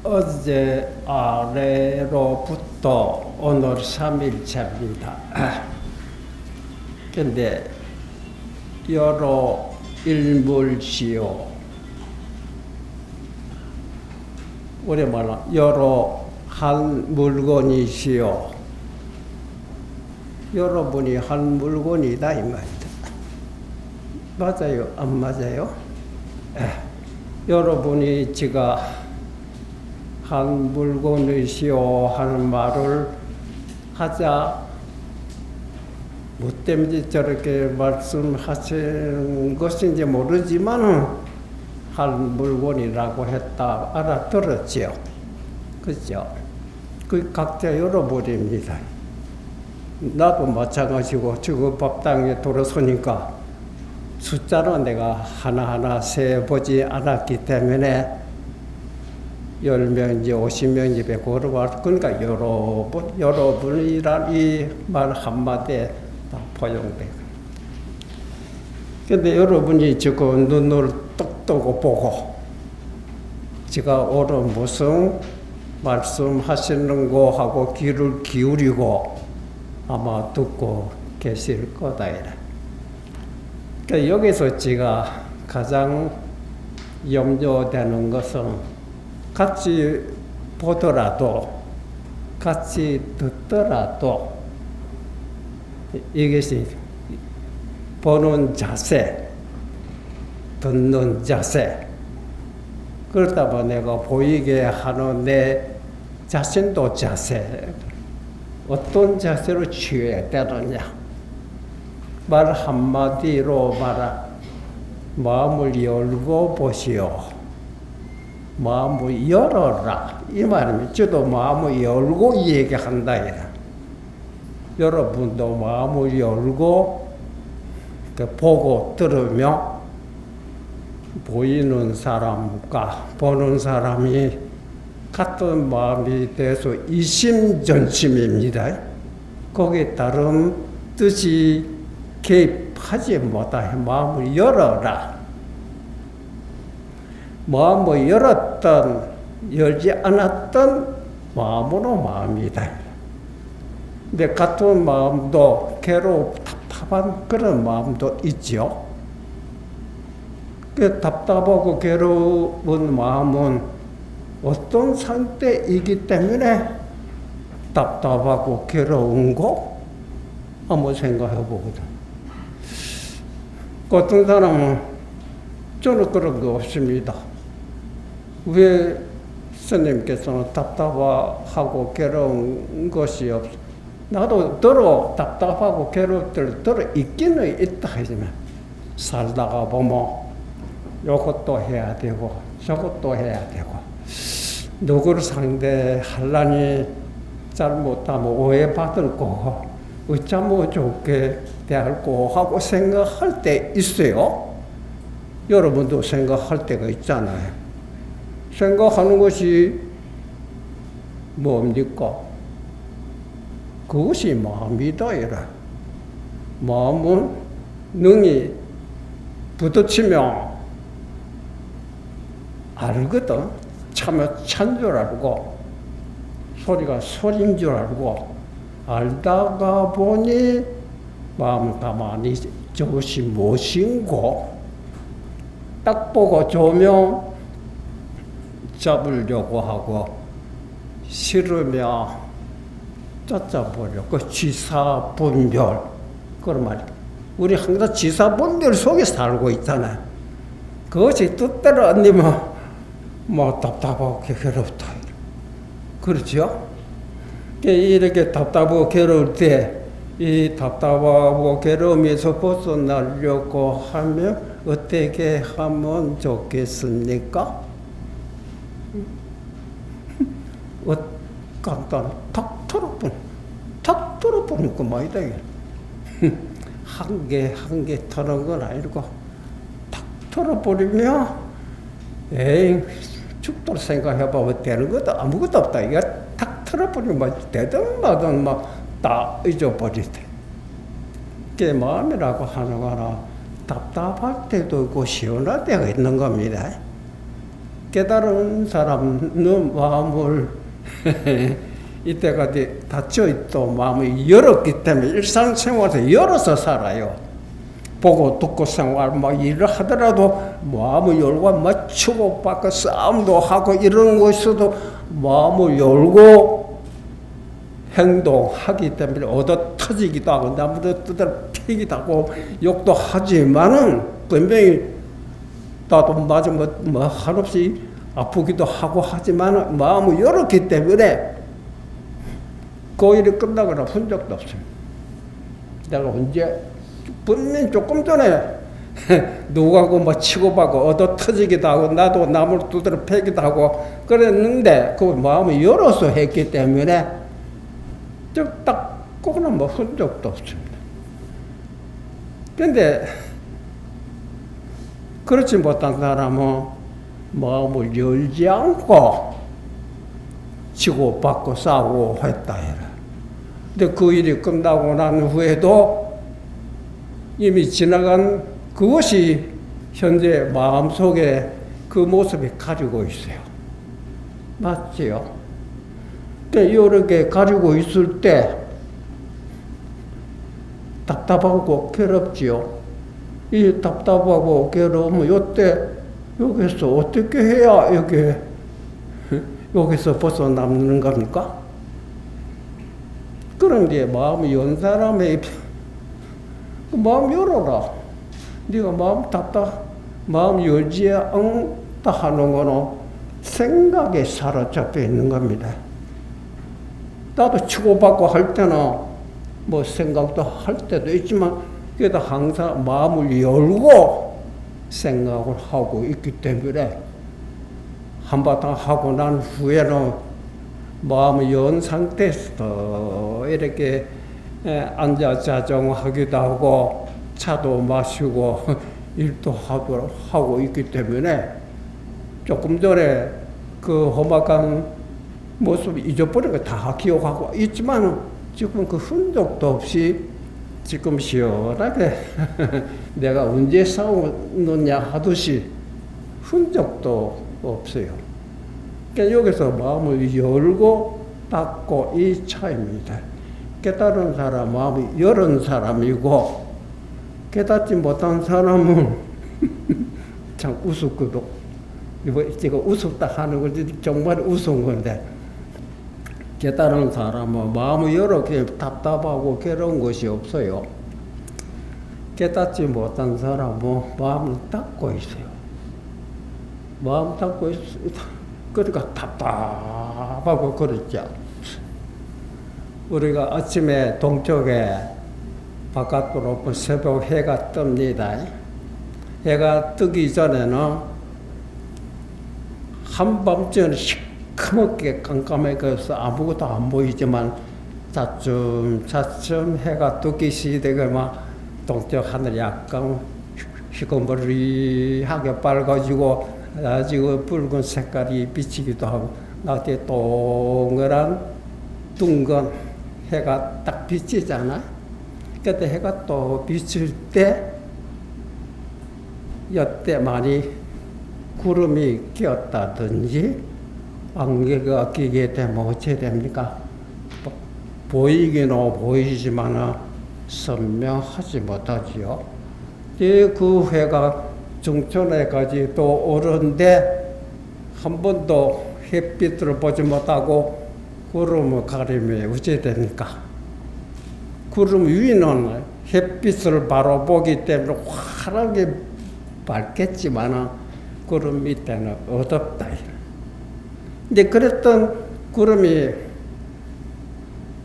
어제 아래로부터 오늘 3일차입니다. 근데 여러 일물시요. 우리 말로 여러 한 물건이시요. 여러분이 한 물건이다 이 말이다. 맞아요? 안 맞아요? 여러분이 지가 한 물건이시오 하는 말을 하자 뭐 때문에 저렇게 말씀하시는 것인지 모르지만 한 물건이라고 했다 알아들었지요. 그죠? 그 각자 여러분입니다. 나도 마찬가지고 지금 법당에 돌아서니까 숫자로 내가 하나하나 세보지 않았기 때문에 10명인지 50명인지 100명으로 그러니까 여러분이란 이 말 한마디에 다 포용돼요. 근데 여러분이 지금 눈을 떡 뜨고 보고 제가 오늘 무슨 말씀하시는 거 하고 귀를 기울이고 아마 듣고 계실 거다. 그러니까 여기서 제가 가장 염려되는 것은 같이 보더라도 같이 듣더라도 이것이 보는 자세, 듣는 자세, 그러다 보니 내가 보이게 하는 내 자신도 자세, 어떤 자세로 취해야 되느냐. 말 한마디로 말아 마음을 열고 보시오. 마음을 열어라. 이 말입니다. 저도 마음을 열고 얘기한다. 여러분도 마음을 열고 보고 들으며 보이는 사람과 보는 사람이 같은 마음이 돼서 이심전심입니다. 거기에 다른 뜻이 개입하지 못하게 마음을 열어라. 마음을 열었던 열지 않았던 마음으로 마음이다. 근데 같은 마음도 괴롭고 답답한 그런 마음도 있죠. 그 답답하고 괴로운 마음은 어떤 상태이기 때문에 답답하고 괴로운 거 한번 생각해 보거든. 어떤 사람은 저는 그런 거 없습니다. 왜 스님께서는 답답하고 괴로운 것이 없어? 나도 들어 답답하고 괴로울 때를 들어 있기는 있다 하지만 살다가 보면 요것도 해야 되고 저것도 해야 되고 누구를 상대하려니 잘못하면 오해받을 거고 어쩌면 좋게 대할 거 하고 생각할 때 있어요. 여러분도 생각할 때가 있잖아요. 생각하는 것이 뭡니까? 그것이 마음이다. 이라. 마음은 능이 부딪히면 알거든. 차면 찬 줄 알고 소리가 소리인 줄 알고 알다가 보니 마음 가만히 저것이 무엇인고 딱 보고 조명 잡으려고 하고 싫으면 쫓아보려고 그 지사분별 그런 말이야. 우리 항상 지사분별 속에 살고 있잖아요. 그것이 뜻대로 안 되면 뭐 답답하고 괴롭다. 그렇죠? 이렇게 답답하고 괴로울 때 이 답답하고 괴로움에서 벗어나려고 하면 어떻게 하면 좋겠습니까? 간단, 탁 털어보는 거 말이다. 한 개 털은 건 아니고 탁 털어버리면 에이 죽도록 생각해보면 되는 것도 아무것도 없다. 이거 탁 털어버리면 되든 마든 막 다 잊어버리대. 그게 마음이라고 하는 거는 답답할 때도 있고 시원할 때가 있는 겁니다. 깨달은 사람은 마음을 이때까지 닫혀있도 마음이 열었기 때문에 일상생활에서 열어서 살아요. 보고 듣고 생활 일을 하더라도 마음을 열고 맞추고 받고 싸움도 하고 이런 것에서도 마음을 열고 행동하기 때문에 얻어 터지기도 하고 나무도 뜯어 패기도 하고 욕도 하지만은 분명히 나도 맞으면 한없이 아프기도 하고 하지만은 마음을 열었기 때문에 그 일이 끝나거나 흔적도 없습니다. 내가 언제 분명히 조금 전에 누구하고 치고받고 얻어 터지기도 하고 나도 남을 두드려 패기도 하고 그랬는데 그 마음을 열어서 했기 때문에 딱 그거는 흔적도 없습니다. 근데 그렇지 못한 사람은 마음을 열지 않고 치고받고 싸우고 했다 해라. 근데 그 일이 끝나고 난 후에도 이미 지나간 그것이 현재 마음속에 그 모습이 가지고 있어요. 맞지요? 이렇게 가지고 있을 때 답답하고 괴롭지요. 이 답답하고 괴로우면 요때 여기서 어떻게 해야 여기서 벗어남는 겁니까? 그런데 마음이 연 사람의 마음 열어라. 네가 마음 열지 않다 하는 거는 생각에 사로잡혀 있는 겁니다. 나도 치고받고 할 때는 생각도 할 때도 있지만 그래도 항상 마음을 열고 생각을 하고 있기 때문에 한바탕 하고 난 후에는 마음을 연 상태에서 이렇게 앉아 자정하기도 하고 차도 마시고 일도 하고 있기 때문에 조금 전에 그 험악한 모습 잊어버린 거 다 기억하고 있지만 지금 그 흔적도 없이 지금 시원하게 내가 언제 싸우느냐 하듯이 흔적도 없어요. 그러니까 여기서 마음을 열고 닫고 이 차이입니다. 깨달은 사람 마음이 열은 사람이고 깨닫지 못한 사람은 참 우습거든. 제가 우습다 하는 건지 정말 우스운 건데 깨달은 사람은 마음을 열어 답답하고 괴로운 것이 없어요. 깨닫지 못한 사람은 마음을 닫고 있어요. 마음 닫고 있습니다. 그러니까 답답하고 그렇죠. 우리가 아침에 동쪽에 바깥으로 새벽 해가 뜹니다. 해가 뜨기 전에는 한밤중에 시커멓게 깜깜해서 아무것도 안 보이지만 차츰 해가 뜨기 시작되고 동쪽 하늘이 약간 희건머리하게 빨가지고 아주 붉은 색깔이 비치기도 하고 나한테 동그란 둥근 해가 딱 비치잖아. 그때 해가 또 비칠 때 여태 많이 구름이 꼈다든지 안개가 끼게 되면 어찌 됩니까? 보이기는 보이지만 선명하지 못하지요. 그 해가 중천에까지 또 오르는데 한 번도 햇빛을 보지 못하고 구름을 가리면 어찌 됩니까? 구름 위는 햇빛을 바로 보기 때문에 환하게 밝겠지만 구름 밑에는 어둡다. 근데 그랬던 구름이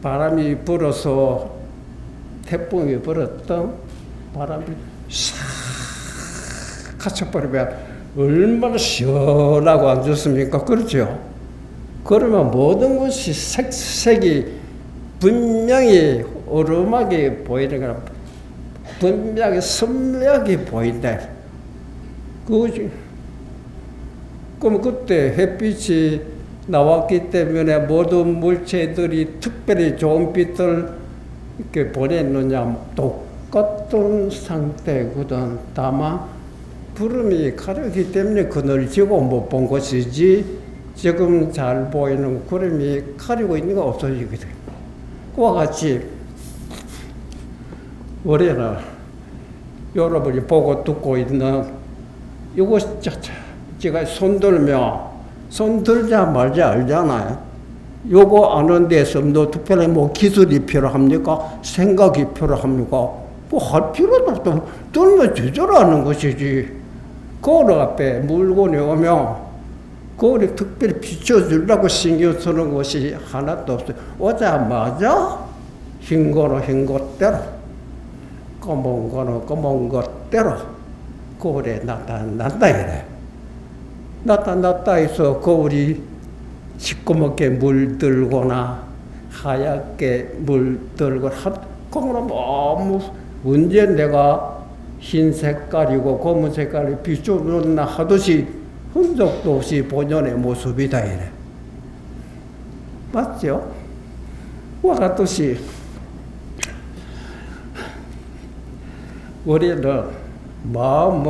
바람이 불어서 태풍이 불었던 바람이 싹 갇혀버리면 얼마나 시원하고 안 좋습니까? 그렇죠? 그러면 모든 것이 색이 분명히 오르막이 보이는 거라 분명히 선명하게 보인다. 그럼 그때 햇빛이 나왔기 때문에 모든 물체들이 특별히 좋은 빛을 이렇게 보냈느냐 똑같은 상태거든. 다만 구름이 가렵기 때문에 그늘지고 못 본 것이지 지금 잘 보이는 구름이 가리고 있는 거 없어지거든. 그와 같이 우리는 여러분이 보고 듣고 있는 이거 제가 손 들자 말자 알잖아요. 요거 아는 데서 특별히 뭐 기술이 필요합니까? 생각이 필요합니까? 뭐 할 필요도 없다. 들면 제대로하는 것이지. 거울 앞에 물건이 오면 거울이 특별히 비춰주려고 신경 쓰는 것이 하나도 없어요. 오자마자 흰 거는 흰 것대로, 검은 거는 검은 것대로 거울에 나타난다 이래. 나타났다 해서 거울이 시꺼멓게 물들거나 하얗게 물들거나 그러면 너무 언제 내가 흰 색깔이고 검은 색깔이 비춰줬나 하듯이 흔적도 없이 본연의 모습이다 이래. 맞죠? 와 같듯이 우리는 마음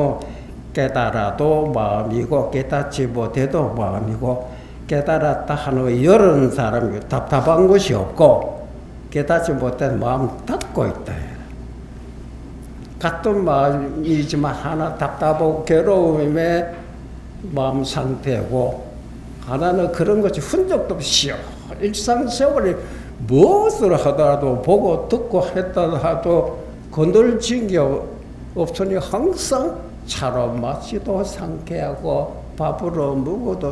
깨달아도 마음이고 깨닫지 못해도 마음이고 깨달았다 하는 이런 사람이 답답한 것이 없고 깨닫지 못한 마음 닫고 있다. 같은 마음이지만 하나 답답하고 괴로움의 마음 상태고 하나는 그런 것이 흔적도 없이 일상생활에 무엇을 하더라도 보고 듣고 했다 하도 건들진 게 없으니 항상 차로 마시도 상쾌하고 밥으로 먹어도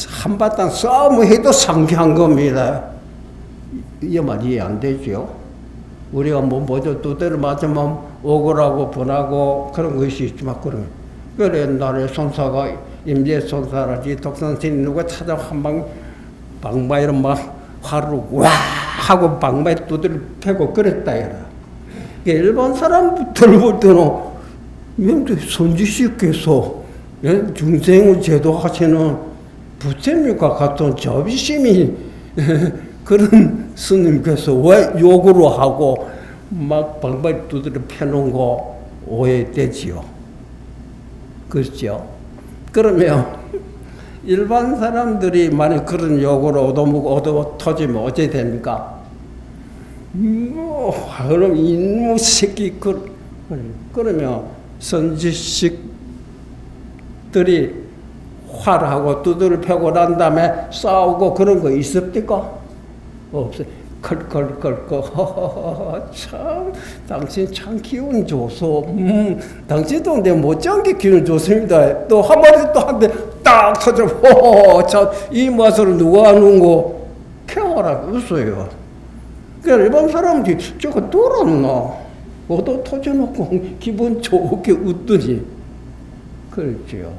한바탕 싸움해도 상쾌한 겁니다. 이 말 이해 안 되죠? 우리가 뭐 먼저 두대를 맞으면 억울하고 분하고 그런 것이 있지만 그래 옛날에 손사가 임재 손사라지 독선생 누가 찾아 한방 방바위로 막 화를 와 하고 방바위 두대를 패고 그랬다 해라. 일반 사람들 볼 때는 선지식께서 중생을 제도하시는 부처님과 같은 자비심이 그런 스님께서 왜 욕으로 하고 막 방바위 두드려 패는 거 오해되지요. 그렇죠? 그러면 일반 사람들이 만약 그런 욕으로 얻어 터지면 어찌 됩니까? 그럼 인무 새끼 그러면 선지식들이 화를 하고 두드려 패고 난 다음에 싸우고 그런 거 있습니까? 없어요. 컬컬컬컬 참 당신 참 기운 좋소. 당신도 내 못지않게 기운 좋습니다. 또 한 마디 또 한 대 딱 터져. 참이 맛을 누가 아는 거 쾌활하게 웃어요. 그러니까 일반 사람들이 저거 돌았나? 얻어 터져놓고 기분 좋게 웃더니 그렇지요.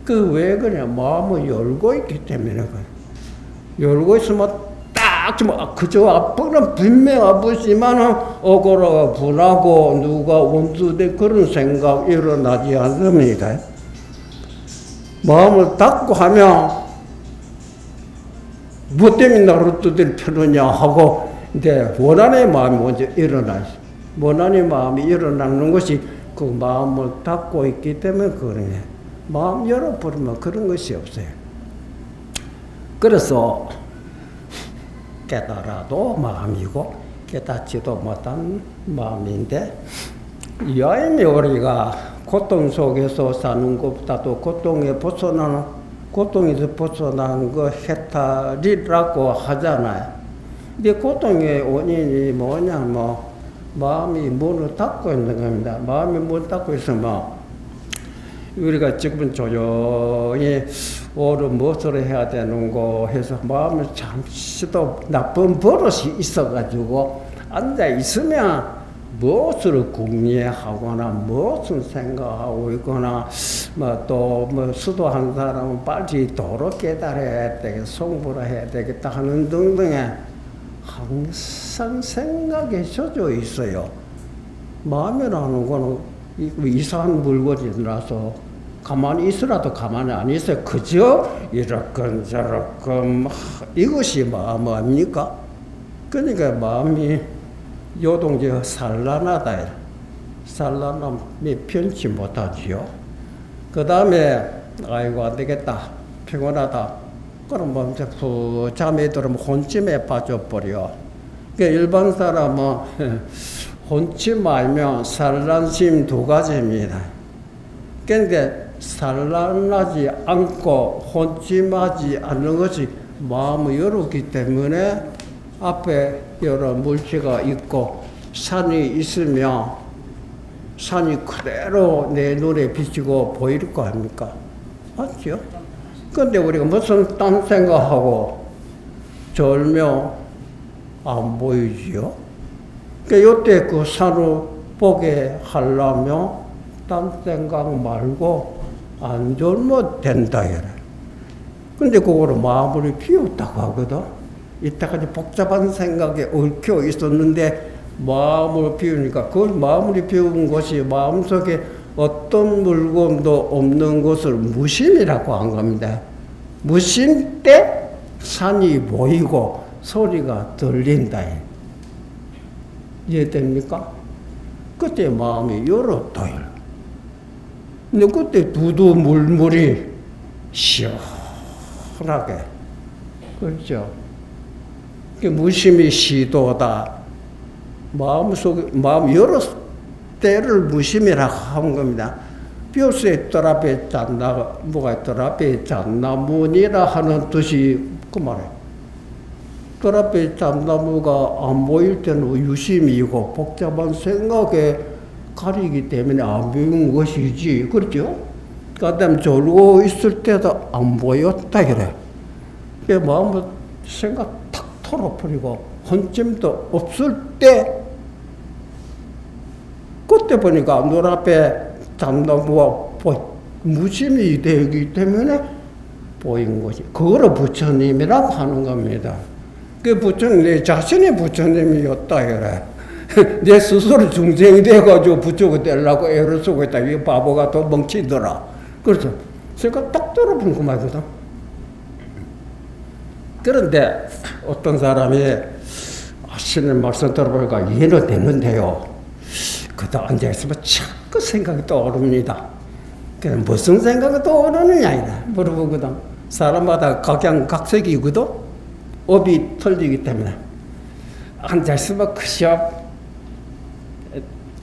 그 왜 그래? 마음을 열고 있기 때문에 그래. 열고 있으면 딱 좀 그저 아프는 분명 아프지만은 억울하고 분하고 누가 원수된 그런 생각 일어나지 않습니다. 마음을 닫고 하면 뭐 때문에 나를 두들 펴느냐 하고 이제 원한의 마음이 먼저 일어나요. 원한의 마음이 일어나는 것이 그 마음을 닫고 있기 때문에 그러네. 마음 열어버리면 그런 것이 없어요. 그래서 깨달아도 마음이고 깨닫지도 못한 마음인데 여임이 우리가 고통 속에서 사는 것보다도 고통에서 벗어나는 거 해탈이라고 하잖아요. 근데 고통의 원인이 뭐냐면 마음이 문을 닫고 있는 겁니다. 마음이 문을 닫고 있으면 우리가 지금 조용히 오늘 무엇을 해야 되는 거 해서 마음을 잠시도 나쁜 버릇이 있어가지고 앉아 있으면 무엇을 궁리하거나 무엇을 생각하고 있거나 또 수도한 사람은 빨리 도로 깨달아야 되겠다, 성불을 해야 되겠다 하는 등등의 항상 생각에 젖어 있어요. 마음이라는 거는 이상한 물건이라서 가만히 있으라도 가만히 안 있어요. 그저 이렇건 저렇건 이것이 마음 아닙니까? 그러니까 마음이 요동지 산란하다. 산란함이 편치 못하지요. 그 다음에 아이고 안 되겠다, 피곤하다. 그럼 뭐 이제 푹 잠이 들으면 혼침에 빠져버려. 그러니까 일반 사람은 혼침 알면 산란심 두 가지입니다. 그런데 산란하지 않고 혼침하지 않는 것이 마음이 열었기 때문에 앞에 여러 물체가 있고 산이 있으면 산이 그대로 내 눈에 비치고 보일 거 아닙니까? 맞죠? 근데 우리가 무슨 딴 생각하고 졸며 안 보이지요? 그러니까 이때 그 산을 보게 하려면 딴 생각 말고 안 졸면 된다 이래. 근데 그거를 마음을 비웠다고 하거든. 이때까지 복잡한 생각에 얽혀 있었는데 마음을 비우니까 그 마음을 비운 것이 마음속에 어떤 물건도 없는 것을 무심이라고 한 겁니다. 무심 때 산이 보이고 소리가 들린다. 이해됩니까? 그때 마음이 열었다. 근데 그때 두두 물물이 시원하게, 그렇죠? 무심이 시도다. 마음 열었을 때를 무심이라고 하는 겁니다. 벼슬에 뜰 앞에 잣나무가 뜰 앞에 잣나무니라 하는 뜻이 그 말이에요. 뜰 앞에 잣나무가 안 보일 때는 유심이고 복잡한 생각에 가리기 때문에 안 보이는 것이지, 그렇죠? 그 다음에 졸고 있을 때도 안 보였다 그래. 그 마음을 생각 탁 털어버리고 혼침도 없을 때 그때 보니까 눈앞에 잣나무가 무심이 되기 때문에 보인 것이, 그거를 부처님이라고 하는 겁니다. 그 부처님, 내 자신이 부처님이었다 그래. 내 스스로 중생이 돼가지고 부처가 되려고 애를 쓰고 있다. 이 바보가 또 멍치더라. 그렇죠. 그러니까 딱 들어본 그 말이거든. 그런데 어떤 사람이 신의 말씀 들어보니까 이해는 되는데요. 그다 앉아있으면 자꾸 생각이 떠오릅니다. 무슨 생각이 떠오르느냐 물어보거든. 사람마다 각양각색이거든. 업이 틀리기 때문에 앉아있으면 그저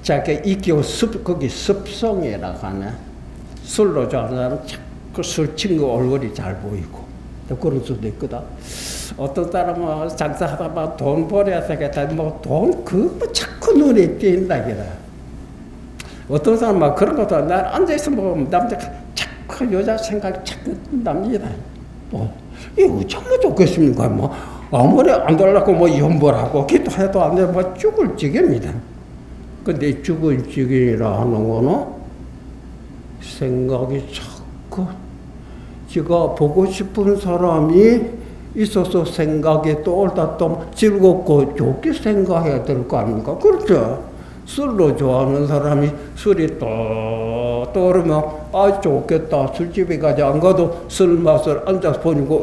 자기 이기고 거기 습성이라고 하네. 술로 좋아하는 사람은 자꾸 술 친구 얼굴이 잘 보이고 그런 수도 있거든. 어떤 사람은 장사하다 보면 돈 벌어야 되겠다. 돈 그거 자꾸 눈에 띈다 그래. 어떤 사람은 그런 것도 날 앉아있으면 남자 자꾸 여자 생각이 자꾸 납니다. 이거 어쩌면 좋겠습니까? 아무리 안 되려고 연보라고 기도해도 안 되면 죽을 지경입니다. 근데 죽을 지경이라 하는 거는 생각이 자꾸 제가 보고 싶은 사람이 있어서 생각이 떠올다 또 즐겁고 좋게 생각해야 될 거 아닙니까? 그렇죠? 술로 좋아하는 사람이 술이 또 떠오르면 아 좋겠다. 술집에 가지 안 가도 술 맛을 앉아서 보니까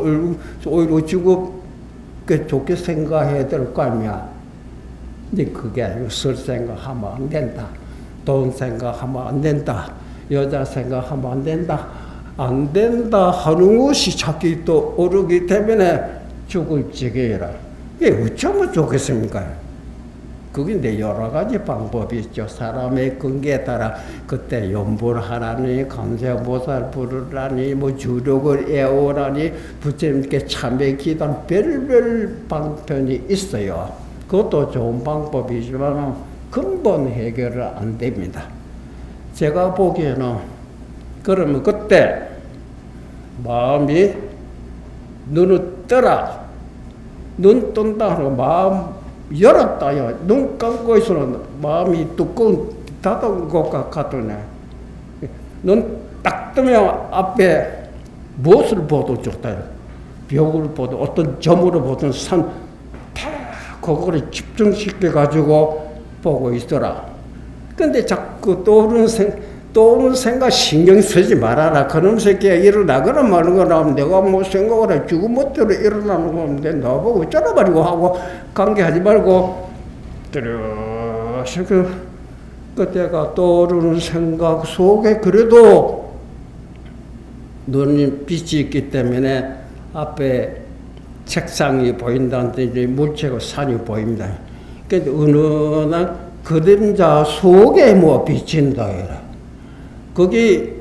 오히려 즐겁게 좋게 생각해야 될 거 아니야. 근데 그게 아니고 술 생각하면 안 된다. 돈 생각하면 안 된다. 여자 생각하면 안 된다. 안 된다 하는 것이 자기 또 오르기 때문에 죽을 지경이라. 이게 어쩌면 좋겠습니까? 그게 이제 여러 가지 방법이 있죠. 사람의 근기에 따라 그때 연불 하라니, 감세보살 부르라니, 주력을 애우라니, 부처님께 참회 기도하는 별별 방편이 있어요. 그것도 좋은 방법이지만 근본 해결은 안 됩니다. 제가 보기에는 그러면 그때 마음이 눈을 떠라. 눈 뜬다 하고 마음 열었다요. 눈 감고 있으면 마음이 뚜껑 닫은 것 같더네. 눈 딱 뜨면 앞에 무엇을 보도 좋다. 벽을 보도 어떤 점으로 보든 산 다 그거를 집중시켜 가지고 보고 있더라. 근데 자꾸 떠오르는 생각 신경 쓰지 말아라. 그놈 새끼야 일어나거나 마는 거나 하면 내가 생각을 해. 죽은 멋대로 일어나는 거 하면 나보고 쩔어버리고 하고 관계하지 말고 그때가 떠오르는 생각 속에 그래도 눈이 빛이 있기 때문에 앞에 책상이 보인다든지 물체고 산이 보입니다. 그런데 은은한 그림자 속에 뭐 비친다 이래. 거기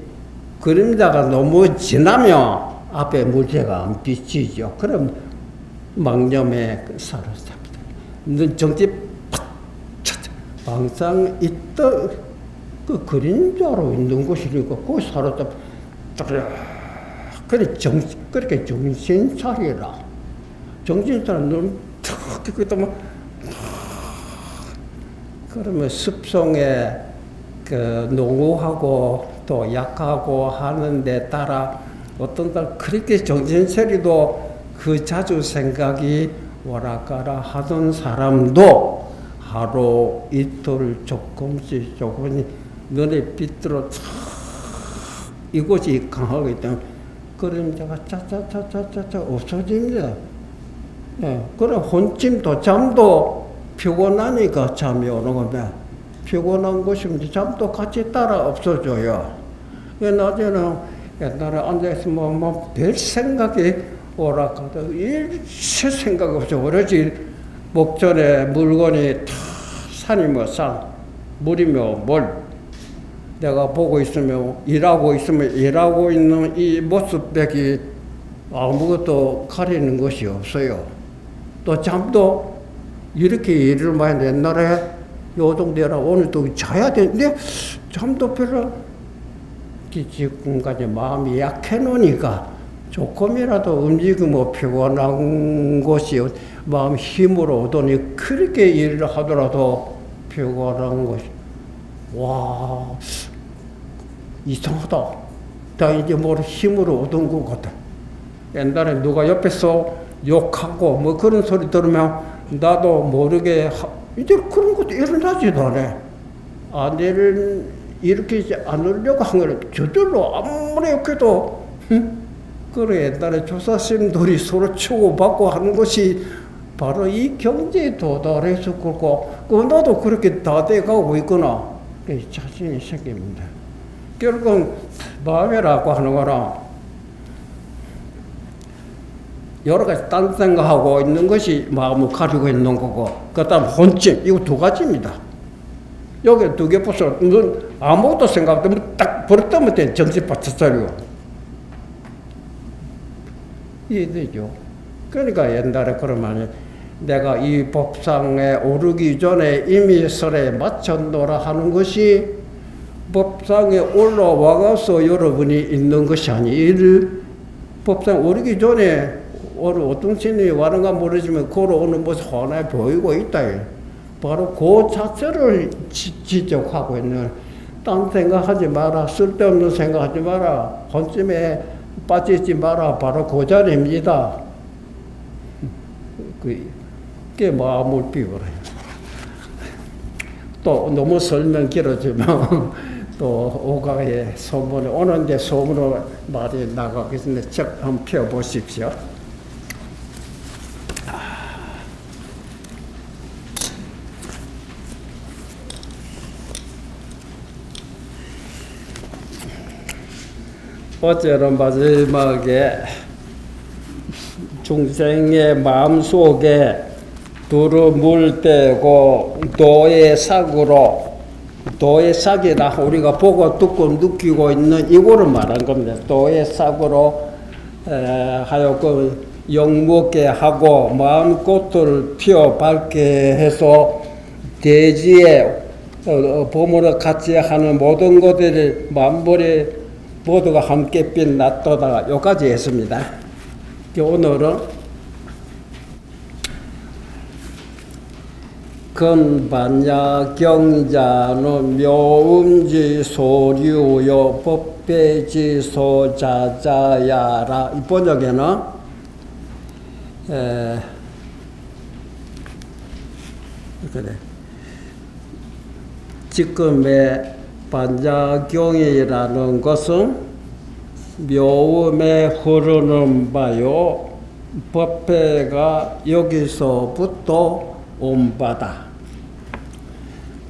그림자가 너무 진하면 앞에 물체가 안 비치죠. 그럼 망념에 사로잡히다. 정지 팍 쳤다. 항상 있던 그 그림자로 있는 곳이니까 거기 사로잡혀. 그렇게 정신 차리라. 정신 차려 눈 탁 뜨고 뭐 그러면 습성에 그 농후하고 또 약하고 하는데 따라 어떤 날 그렇게 정신 차리도 그 자주 생각이 오락가락 하던 사람도 하루 이틀 조금씩 눈에 빛들어 이곳이 강하기 때문에 그림자가 짜짜짜짜짜 없어집니다. 예, 그래 혼침도 잠도 피곤하니까 잠이 오는 겁니다. 피곤한 것이면 잠도 같이 따라 없어져요. 낮에는 옛날에 앉아있으면 별 생각이 오락가다 일체 생각 없이 오로지 목전에 물건이 다 산이며 산, 물이며 물. 내가 보고 있으면 일하고 있는 이 모습밖에 아무것도 가리는 것이 없어요. 또 잠도 이렇게 일을 많이 옛날에 요 정도라 오늘도 자야 되는데 잠도 별로 지금까지 마음이 약해 놓으니까 조금이라도 움직이면 피곤한 것이 마음 힘으로 오더니 그렇게 일을 하더라도 피곤한 것이 와 이상하다. 나 이제 뭘 힘으로 얻은 것 같아. 옛날에 누가 옆에서 욕하고 뭐 그런 소리 들으면 나도 모르게 이제 그런 것도 일어나지도 않아. 아내를 일으키지 않으려고 한 거는 저절로 아무리 욕해도 그래 옛날에 조사쌤들이 서로 치고받고 하는 것이 바로 이 경제에 도달해서 그렇고 나도 그렇게 다 돼가고 있구나. 자신이 생깁니다. 결국은 마음이라고 하는 거랑 여러 가지 딴 생각하고 있는 것이 마음을 가지고 있는 거고, 그 다음 혼침, 이거 두 가지입니다. 여기 두 개 보셔. 넌 아무것도 생각 없으면 딱 버릇하면 돼. 정신 바짝 차리고. 이해되죠? 그러니까 옛날에 그러면 내가 이 법상에 오르기 전에 이미 설에 맞췄노라 하는 것이 법상에 올라와서 여러분이 있는 것이 아니에요. 법상 오르기 전에 어떤 신이 와는가 모르지만 걸어오는 모습 하나 보이고 있다. 바로 그 자체를 지적하고 있는. 딴 생각하지 마라. 쓸데없는 생각하지 마라. 혼침에 빠지지 마라. 바로 그 자리입니다. 그게 마음을 비워라. 또 너무 설명 길어지면 또 오가에 소문이 오는데 소문으로 말이 나가겠는데 책 한번 펴보십시오. 어제는 마지막에 중생의 마음속에 두루 물대고 도의 삭이라 우리가 보고 듣고 느끼고 있는 이거를 말한 겁니다. 도의 삭으로 하여금 영먹게 하고 마음꽃을 피어 밝게 해서 대지에 봄으로 같이 하는 모든 것들이 만물이 모두가 함께 빛났도다. 여기까지 했습니다. 오늘은 근반야 경자는 묘음지 소류요 법배지 소자자야라. 이 번역에는 그래. 지금의 반야경이라는 것은 묘음에 흐르는 바요. 법회가 여기서부터 온 바다.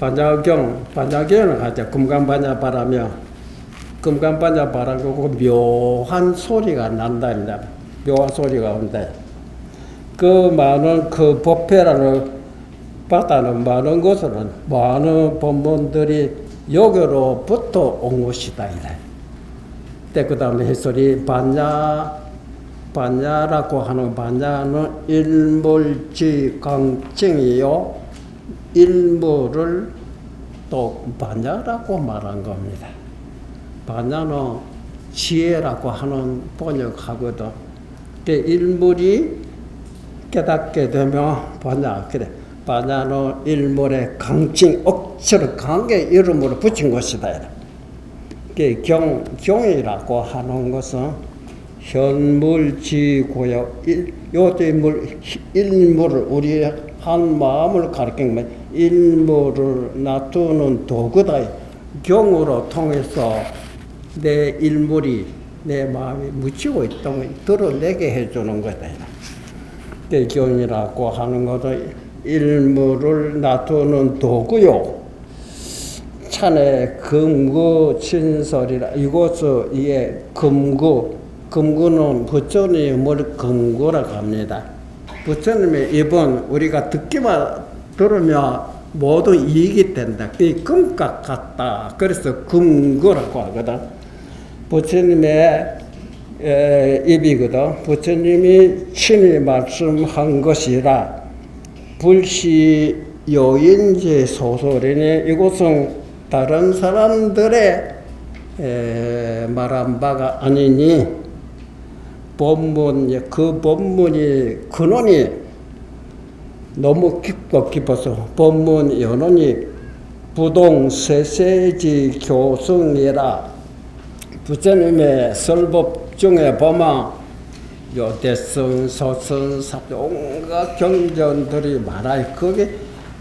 반야경은 가자 금강반야 바라며 금강반야 바라보고 묘한 소리가 난다. 묘한 소리가 온다. 그 많은 그 법회라는 바다는 많은 것은 많은 법문들이 여기로부터 온 것이다. 그 다음에 해설이 반야라고 하는 반야는 일물지강증이요. 일물을 또 반야라고 말한 겁니다. 반야는 지혜라고 하는 번역하거든. 일물이 깨닫게 되면 반야. 그래. 반야는 일물의 강증, 억지로 강하게 이름으로 붙인 것이다. 경이라고 하는 것은 현물지고요. 일물을 우리 한 마음을 가리키면 일물을 놔두는 도구다. 경으로 통해서 내 일물이 내 마음에 묻히고 있던 걸 드러내게 해주는 거다. 경이라고 하는 것은 일물을 놔두는 도구요. 찬의 금구 진설이라. 이곳은 이게 금구는 부처님을 금구라고 합니다. 부처님의 입은 우리가 듣기만 들으면 모두 이익이 된다. 이 금값 같다. 그래서 금구라고 하거든. 부처님의 입이거든. 부처님이 친히 말씀한 것이라. 불시 요인제 소설이니 이곳은 다른 사람들의 말한 바가 아니니 본문, 그 본문이 근원이 너무 깊어서 본문 연원이 부동세세지 교승이라. 부처님의 설법 중에 보면 요대성, 소성, 삽 온갖 경전들이 많아요. 그게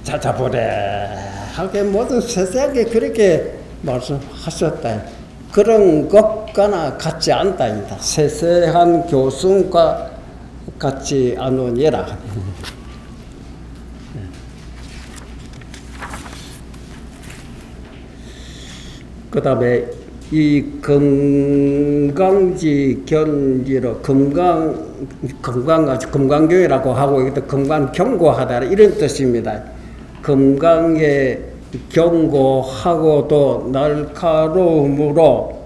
자자보레하게 모두 세세하게 그렇게 말씀하셨다. 그런 것과나 같지 않다. 세세한 교승과 같지 않으니라. 그 다음에 이 금강지 견지로 금강경이라고 하고 이것도 금강경고하다 이런 뜻입니다. 금강에 경고하고도 날카로움으로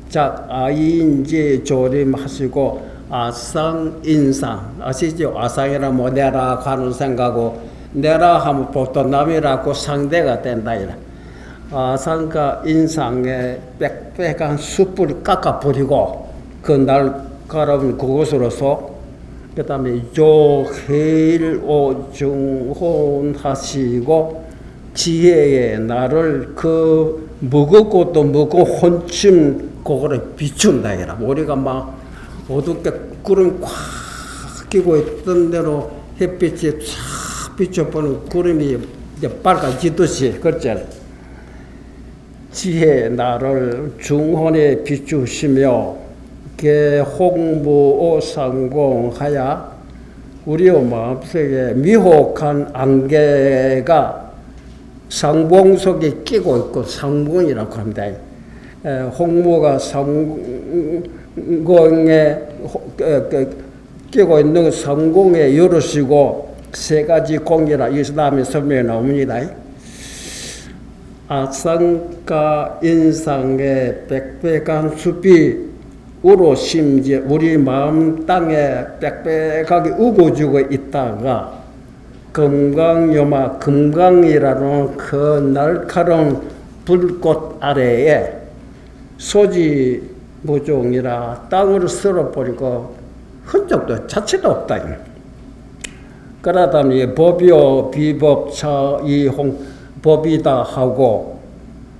작아인지 조림하시고 아상인상 아시죠? 아상이라 뭐 내라 하는 생각하고 내라 하면 보통 남이라고 상대가 된다 이라. 아상과 인상에 빽빽한 숯불을 깎아버리고 그 날카로운 그것으로서 그 다음에 조해일오중혼하시고 지혜의 나를 그 무겁고 또 무거운 혼침 그거를 비춘다 이라. 우리가 막 어둡게 구름 꽉 끼고 있던 대로 햇빛이 쫙 비춰보는 구름이 이제 밝아지듯이 그렇죠. 지혜 나를 중혼에 비추시며 개홍무오상공하야 우리의 마음속에 미혹한 안개가 상봉 속에 끼고 있고 상봉이라고 합니다. 홍무가 상공에 끼고 있는 상공에 열으시고 세 가지 공이라 이 다음에 설명이 나옵니다. 아상과 인상의 빽빽한 숲이 우로 심지어 우리 마음 땅에 빽빽하게 우거지고 있다가 금강요마 금강이라는 그 날카로운 불꽃 아래에 소지무종이라 땅으로 쓸어버리고 흔적도 자체도 없다. 그러다니 법이요 비법 차이홍 법이다 하고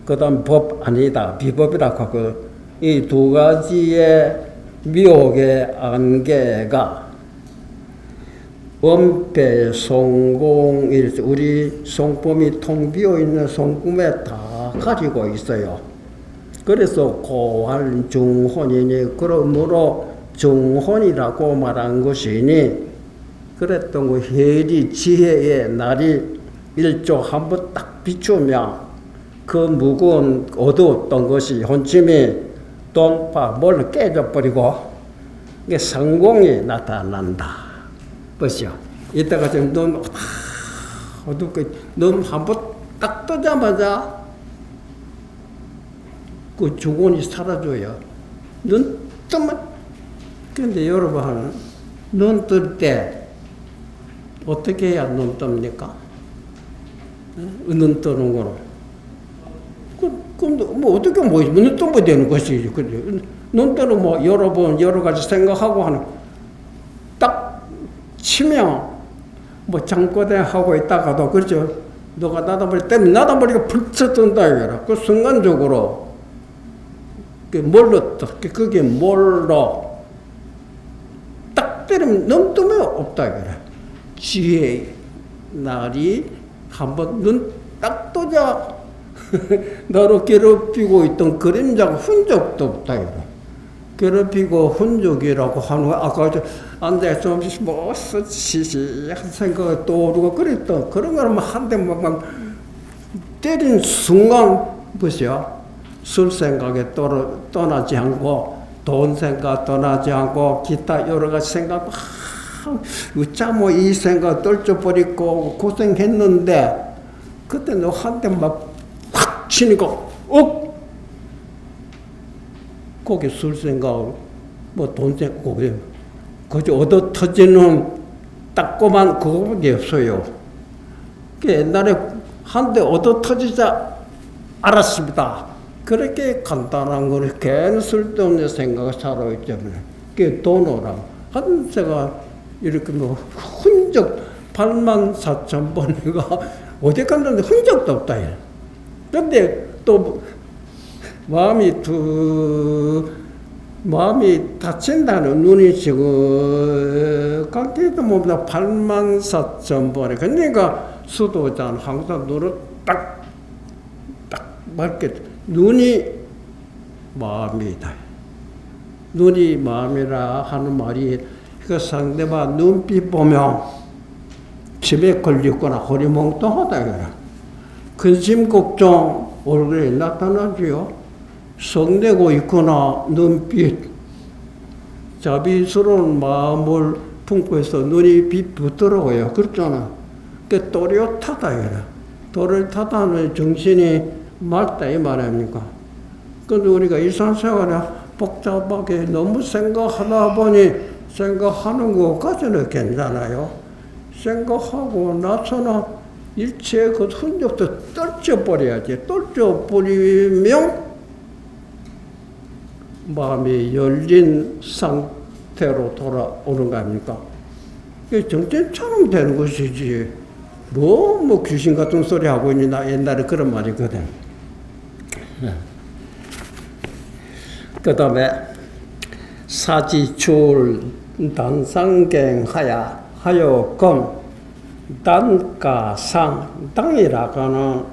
그 다음 법 아니다 비법이라고 하고 이 두 가지의 미혹의 안개가 원패 송공일 우리 송품이 통 비어있는 송금에 다 가지고 있어요. 그래서 고할 중혼이니 그러므로 중혼이라고 말한 것이니 그랬던 거 해리 지혜의 날이 일조 한번 딱 비추면 그 무거운 어두웠던 것이 혼침이 돈파 뭘로 깨져버리고 이게 성공이 나타난다. 보시오. 이따가 지금 눈 어둡게 눈 한번 딱 뜨자마자 그 주곤이 사라져요. 눈 뜨면. 그런데 여러분 눈 뜰 때 어떻게 해야 눈 뜹니까? 눈 뜨는 거는. 그럼 뭐 어떻게 눈 뜨면 되는 것이지. 눈 뜨는 뭐 여러 가지 생각하고 하는 딱 치면 뭐 잠꼬대 하고 있다가도 그렇죠. 너가 나다버리가 불쳐 뜬다 이거라. 그 순간적으로 뭘로 떠? 그게 뭘로 딱 때리면 눈 뜨면 없다 이거라. 지혜의 날이 한번 눈 딱 뜨자 너로 괴롭히고 있던 그림자가 흔적도 없다 이거라. 괴롭히고 흔적이라고 하는 거 아까 앉아서 좀 뭐 시시한 생각이 떠오르고 그랬던 그런 거는 한 대만 때린 순간 보세요. 술 생각에 떠나지 않고 돈 생각 떠나지 않고 기타 여러 가지 생각 어쩌 뭐 이 생각 떨쳐버리고 고생했는데 그때 너 한 대만 확 치니까 거기 술 생각 뭐 돈 생각 그저 얻어 터지는 따꼬만 그거밖에 없어요. 옛날에 한 대 얻어 터지자 알았습니다. 그렇게 간단한 거를 괜히 쓸데없는 생각을 살아있잖아요. 그게 돈오랑 한 세가 이렇게 뭐 흔적 84,000번이가 어디 갔는데 흔적도 없다. 그런데 또 마음이 다친다는 눈이 지금 깎기도 못하다 84,000번에 그러니까 수도자는 항상 눈을 딱 맞게 눈이 마음이다. 눈이 마음이라 하는 말이 그 상대방 눈빛 보면 집에 걸렸거나 허리몽땅하다 이거라. 근심 걱정 얼굴에 나타나지요. 성내고 있거나 눈빛 자비스러운 마음을 품고 해서 눈이 빛붙더라고요. 그렇잖아. 그 또렷하다 이거라. 또렷하다는 정신이 맑다 이 말입니까? 근데 우리가 일상생활에 복잡하게 너무 생각하다 보니 생각하는 것까지는 괜찮아요. 생각하고 나서는 일체의 그 흔적도 떨쳐버려야지. 떨쳐버리면 마음이 열린 상태로 돌아오는 거 아닙니까? 이게 정신처럼 되는 것이지. 뭐 귀신 같은 소리 하고 있니? 나 옛날에 그런 말이거든. 그 다음에 사지출 단상갱하야 하여금 단가상 땅이라고는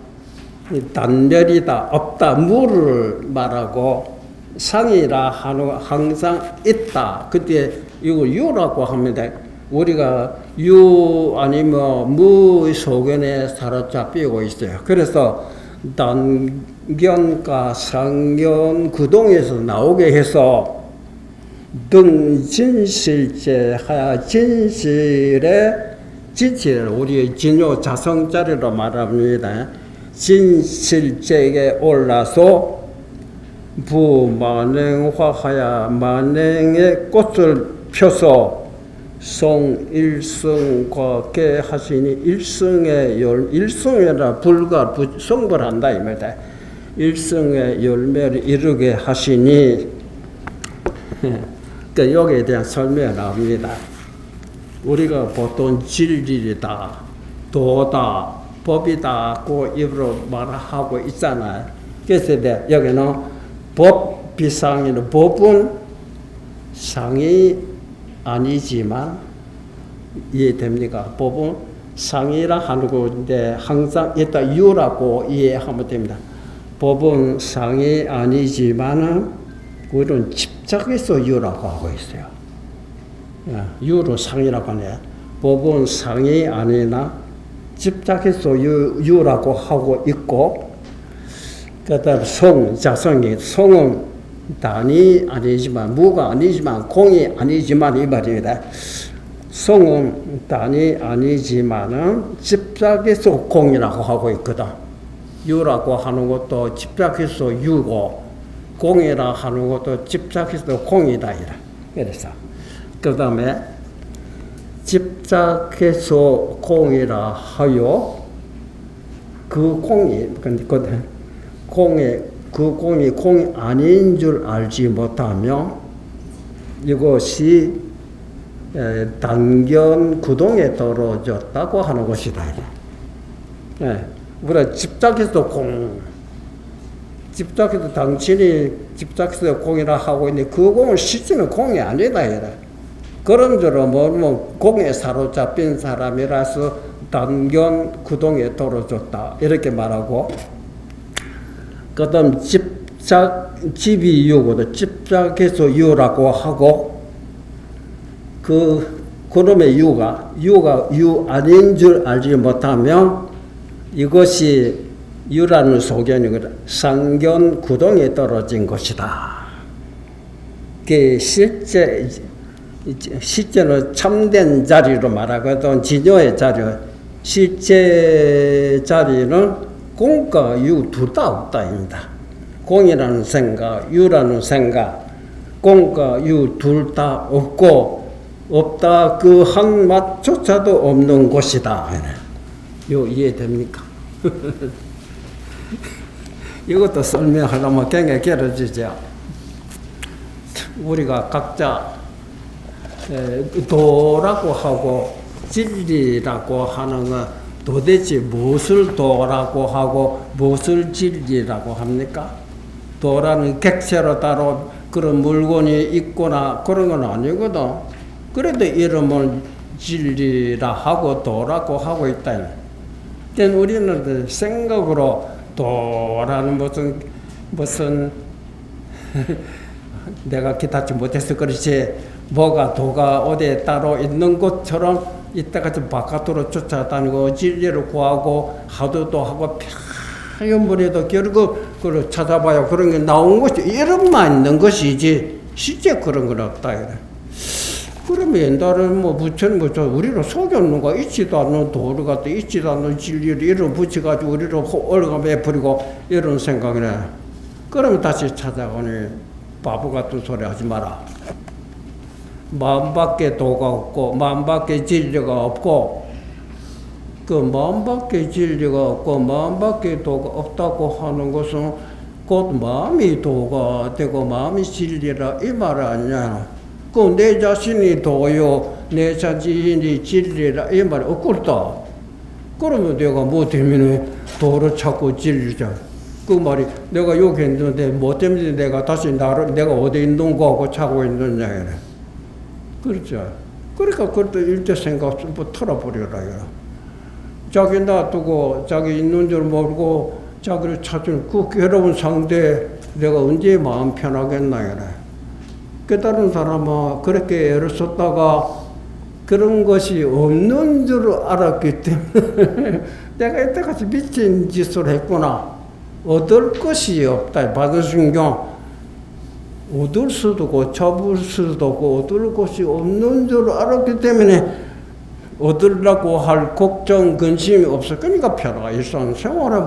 단멸이다 없다 물을 말하고 상이라 하는 항상 있다. 그때 이거 유라고 합니다. 우리가 유 아니면 무 소견에 사로잡히고 있어요. 그래서 단견과 상견 구동에서 나오게 해서 등진실제 하야 진실의 진실 우리 진요 자성자리로 말합니다. 진실제에 올라서 부만행화하야 만행의 꽃을 펴서 성일성과계 하시니 일성이라 불과 성불한다 이 말이다. 일성의 열매를 이루게 하시니 그러니까 여기에 대한 설명이 나옵니다. 우리가 보통 진리다, 도다, 법이다고 입으로 말하고 있잖아요. 그래서 여기는 법 비상이는 법은 상이 아니지만 이해됩니까? 법은 상이라 하는 건데 항상 이따 유라고 이해하면 됩니다. 법은 상이 아니지만 우리는 집착해서 유라고 하고 있어요. 유로 상이라고 하네. 법은 상이 아니나 집착해서 유라고 하고 있고, 그 다음 성, 자성이, 성은 단이 아니지만, 무가 아니지만, 공이 아니지만 이 말입니다. 성은 단이 아니지만은 집착해서 공이라고 하고 있거든. 유라고 하는 것도 집착해서 유고, 공이라 하는 것도 집착해서 공이다. 그래서 그 다음에 집착해서 공이라 하여 그 공이 공이 아닌 줄 알지 못하며 이것이 단견 구동에 떨어졌다고 하는 것이다. 우리가 집착해서 집착해서 당신이 집착해서 공이라 하고 있는데 그 공은 실제는 공이 아니다. 그런저로 공에 사로잡힌 사람이라서 단견 구동에 떨어졌다. 이렇게 말하고, 그 다음 집이 유거든. 집착해서 유라고 하고, 그놈의 유가 유 아닌 줄 알지 못하면 이것이 유라는 소견이거든. 상견 구동에 떨어진 것이다. 그 실제는 참된 자리로 말하거든. 진요의 자리, 실제 자리는 공과 유 둘 다 없다입니다. 공이라는 생각, 유라는 생각, 공과 유 둘 다 없다. 그 한 맛조차도 없는 곳이다. 이해됩니까? 이것도 설명하려면 굉장히 길어지죠. 우리가 각자 도라고 하고 진리라고 하는 건 도대체 무엇을 도라고 하고 무엇을 진리라고 합니까? 도라는 객체로 따로 그런 물건이 있거나 그런 건 아니거든. 그래도 이름을 진리라 하고 도라고 하고 있다. 그러니까 우리는 생각으로 도라는 무슨 내가 기타치 못해서 그렇지 뭐가 도가 어디에 따로 있는 것처럼 이따가 좀 바깥으로 쫓아다니고 진리를 구하고 하도도 하고 표현물에도 결국 그걸 찾아봐야 그런 게 나온 것이 이름만 있는 것이지 실제 그런 건 없다. 그러면 옛날에는 부처님 우리를 속여놓는 거 있지도 않는 도를 갖다 있지도 않는 진리를 이름 붙여가지고 우리를 얼가 매버리고 이런 생각이네. 그러면 다시 찾아가니 바보 같은 소리 하지 마라. 마음밖에 도가 없고 마음밖에 진리가 없고 그 마음밖에 진리가 없고 마음밖에 도가 없다고 하는 것은 곧 마음이 도가 되고 마음이 진리라 이 말 아니냐. 그 내 자신이 도요 내 자신이 진리라 이 말이 없겠다. 그러면 내가 뭐 때문에 도를 찾고 진리자. 그 말이 내가 여기 있는데 뭐 때문에 내가 다시 내가 어디 있는 거하고 찾고 있느냐 이래. 그렇죠. 그러니까 그것도 일제 생각 좀 털어버려라. 자기 놔두고 자기 있는 줄 모르고 자기를 찾은 그 괴로운 상대 내가 언제 마음 편하겠나 이래. 깨달은 사람은 그렇게 애를 썼다가 그런 것이 없는 줄 알았기 때문에 내가 이때까지 미친 짓을 했구나. 얻을 것이 없다. 받으신 경 얻을 수도 없고 잡을 수도 없고 얻을 것이 없는 줄 알았기 때문에 얻으려고 할 걱정 근심이 없어. 그러니까 편하가 일상생활에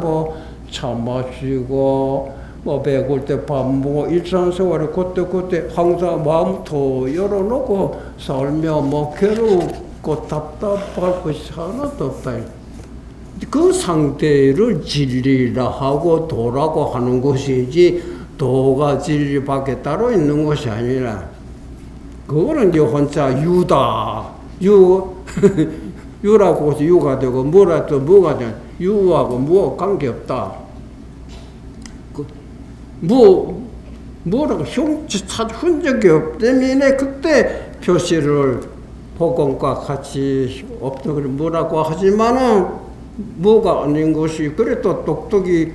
차 마시고 배고플 때 밥 먹고 일상생활에 그때 항상 마음부터 열어놓고 살며 괴롭고 답답할 것이 하나도 없다. 그 상태를 진리라 하고 도라고 하는 것이지 도가 진리밖에 따로 있는 것이 아니라 그거는 이제 혼자 유다. 유라고 해서 유가 되고 뭐라도 뭐가 되고 유하고 뭐 관계없다. 뭐라고 흔적이 없기 때문에 그때 표시를 복음과 같이 없다 그래 뭐라고 하지만은 뭐가 아닌 것이 그래 또 똑똑히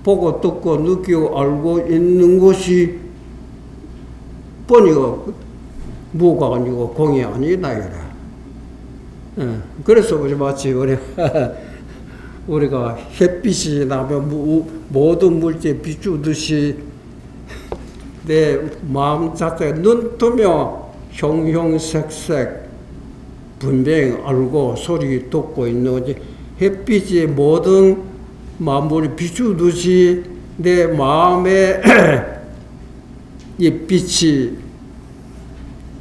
보고 듣고 느끼고 알고 있는 것이 보니까 뭐가 아니고 공이 아니다 이래. 그래서 우리 마치 우리가 햇빛이 나면 모든 물질에 비추듯이 내 마음 자체가 눈 뜨며 형형색색 분명히 알고 소리 듣고 있는 거지. 햇빛이 모든 만물이 비추듯이 내 마음에 이 빛이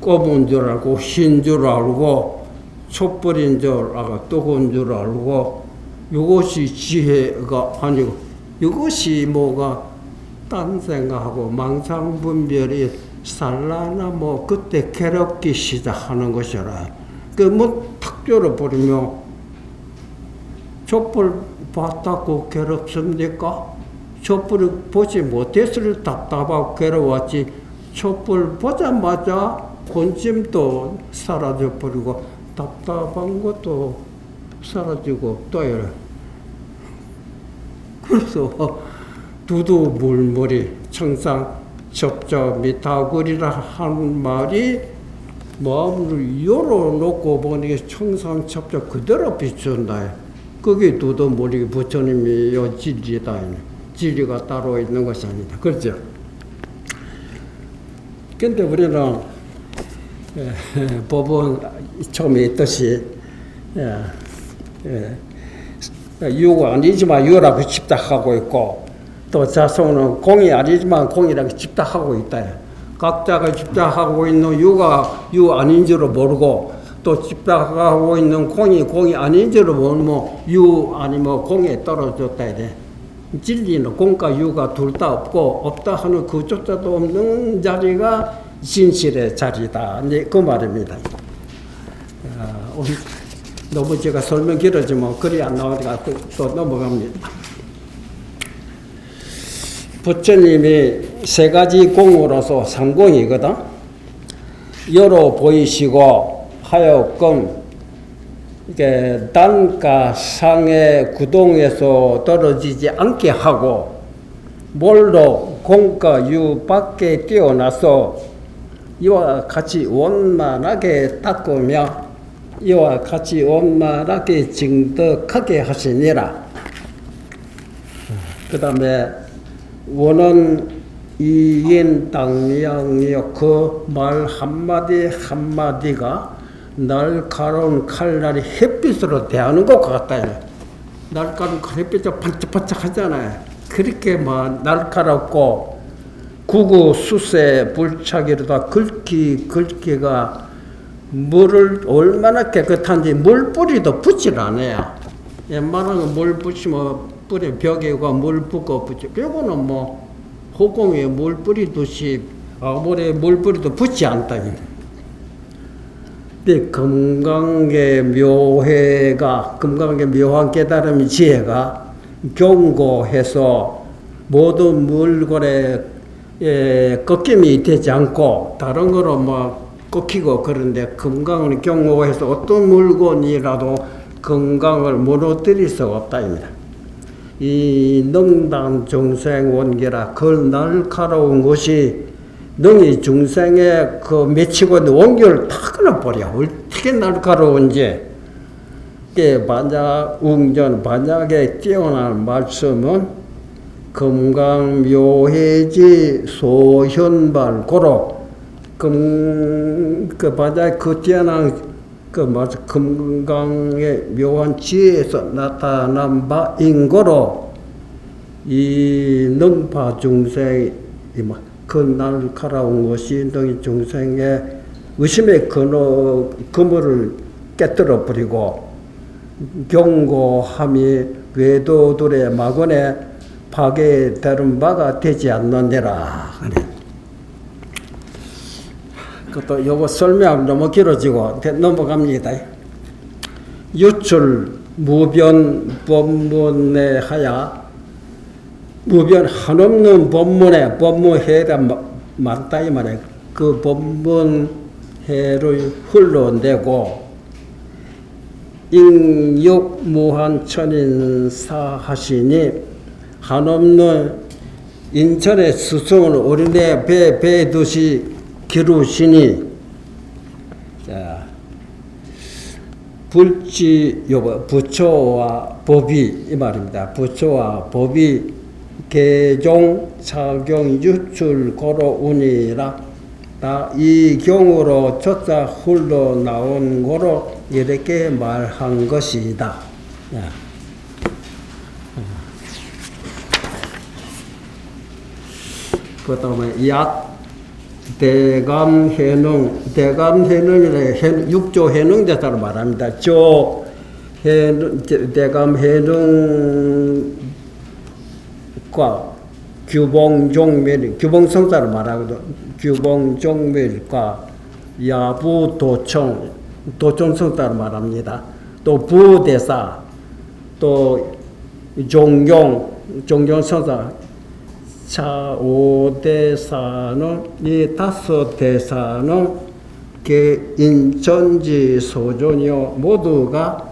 검은 줄 알고 흰 줄 알고 촛불인 줄 알고 뜨거운 줄 알고 이것이 지혜가 아니고 이것이 뭐가 딴 생각하고 망상분별이 살라나 뭐 그때 괴롭기 시작하는 것이라. 뭐 탁 열어버리면 촛불 봤다고 괴롭습니까? 촛불을 보지 못했을 답답하고 괴로웠지. 촛불 보자마자 본심도 사라져버리고 답답한 것도 사라지고 또요. 그래서 두두물머리 청상 접저 미타구리라 하는 말이 마음을 열어놓고 보니 청상 접저 그대로 비춘다. 그게 두두물이 부처님이 요 진리다. 진리가 따로 있는 것이 아니다. 그렇죠? 근데 우리는 법은 처음에 있듯이 유가 아니지만 유라고 집탁하고 있고 또 자성은 공이 아니지만 공이라고 집탁하고 있다. 각자가 집탁하고 있는 유가 유 아닌 줄을 모르고 또 집탁하고 있는 공이 아닌 줄을 모르면 유 아니면 공에 떨어졌다 해야 돼. 진리는 공과 유가 둘 다 없다 하는 그조차도 없는 자리가 진실의 자리다. 이제 그 말입니다. 너무 제가 설명 길어지면 글이 안 나오니까 또 넘어갑니다. 부처님이 세 가지 공으로서 삼공이거든. 열어 보이시고 하여금 이게 단가 상의 구동에서 떨어지지 않게 하고 뭘로 공과 유 밖에 띄어나서 이와 같이 원만하게 닦으며 이와 같이 원만하게 증득하게 하시니라. 그 다음에 원은 이인당량이여 그 말 한마디 한마디가 날카로운 칼날이 햇빛으로 대하는 것 같다. 날카로운 햇빛이 반짝반짝 하잖아요. 그렇게 날카롭고 구구수세 불차기로다 긁기가 물을 얼마나 깨끗한지 물뿌리도 붙질 않아요. 웬만하면 물 붙이면 뿌리 벽에가 물 붓고 붙여. 벽은 뭐 호공에 물 뿌리듯이 아무래 물 뿌리도 붙지 않다. 근데 금강의 묘한 깨달음의 지혜가 경고해서 모든 물건에 꺾임이 되지 않고 다른 거로 뭐 꺾이고 그런데 금강을 경고해서 어떤 물건이라도 금강을 무너뜨릴 수 없다입니다. 이 능당 중생 원계라 그 날카로운 것이 능이 중생의 그 맺히고 있는 원결을 다 끊어버려. 어떻게 날카로운지. 만약에 뛰어난 말씀은 금강묘해지 소현발고로 만약 그 뛰어난 금강의 묘한 지혜에서 나타난 바인 거로 이 능파 중생이 그 날카로운 것이 너희 중생의 의심의 그물을 깨뜨려 버리고 경고함이 외도들의 막원에 파괴되는 바가 되지 않느니라. 그것도 요거 설명하면 너무 길어지고 넘어갑니다. 유출 무변 법문에 하야 무변 한없는 법문해가 많다 이 말이에요. 그 법문해를 흘러내고 인욕무한천인사 하시니 한없는 인천의 스승을 어린애 배듯이 기르시니 부처와 법이 이 말입니다. 부처와 법이 개종 착용 유출 고로우니라. 이 경우로 조자 흘러나온 거로 이렇게 말한 것이다. 그 다음에 약 대감해능이라 육조 해능대사로 말합니다. 대감해능과 규봉종밀, 규봉성사로 말하거든. 규봉종밀과 야부도청, 도청성사로 말합니다. 또 부대사, 또 종용성사. 자, 5대사는, 이 5대사는 인천지 소존이요. 모두가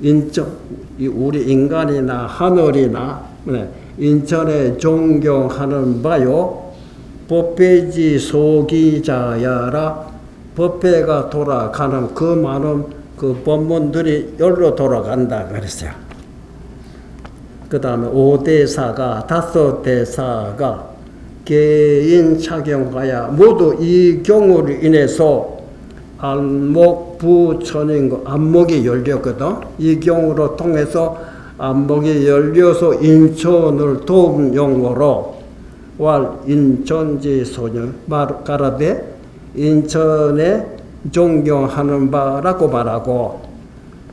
우리 인간이나 하늘이나, 인천에 존경하는 바요. 법회지 소기자야라. 법회가 돌아가는 그 많은 그 법문들이 열로 돌아간다 그랬어요. 그 다음에 5대사가 5대사가 개인 착용하여 모두 이 경우로 인해서 안목부천인 안목이 열렸거든. 이 경우로 통해서 안목이 열려서 인천을 도움 용어로 왈 인천지 소년 가라되 인천에 존경하는 바라고 말하고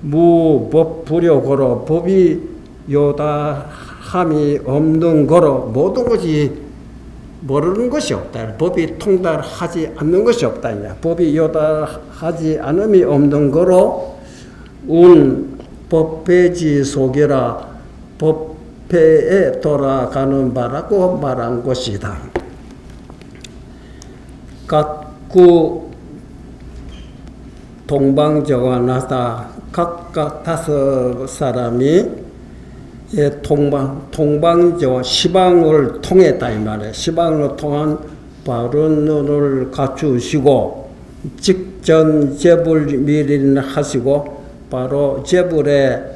무법 불효고로 법이 요다함이 없는 거로 모든 것이 모르는 것이 없다. 법이 통달하지 않는 것이 없다. 법이 요다하지 않음이 없는 거로 법회지 속이라 법회에 돌아가는 바라고 말한 것이다. 각구 동방저가 나다 각각 5사람이 동방저 시방을 통했다 이 말이에요. 시방을 통한 바른 눈을 갖추시고 직전 재불 미리는 하시고 바로 재불의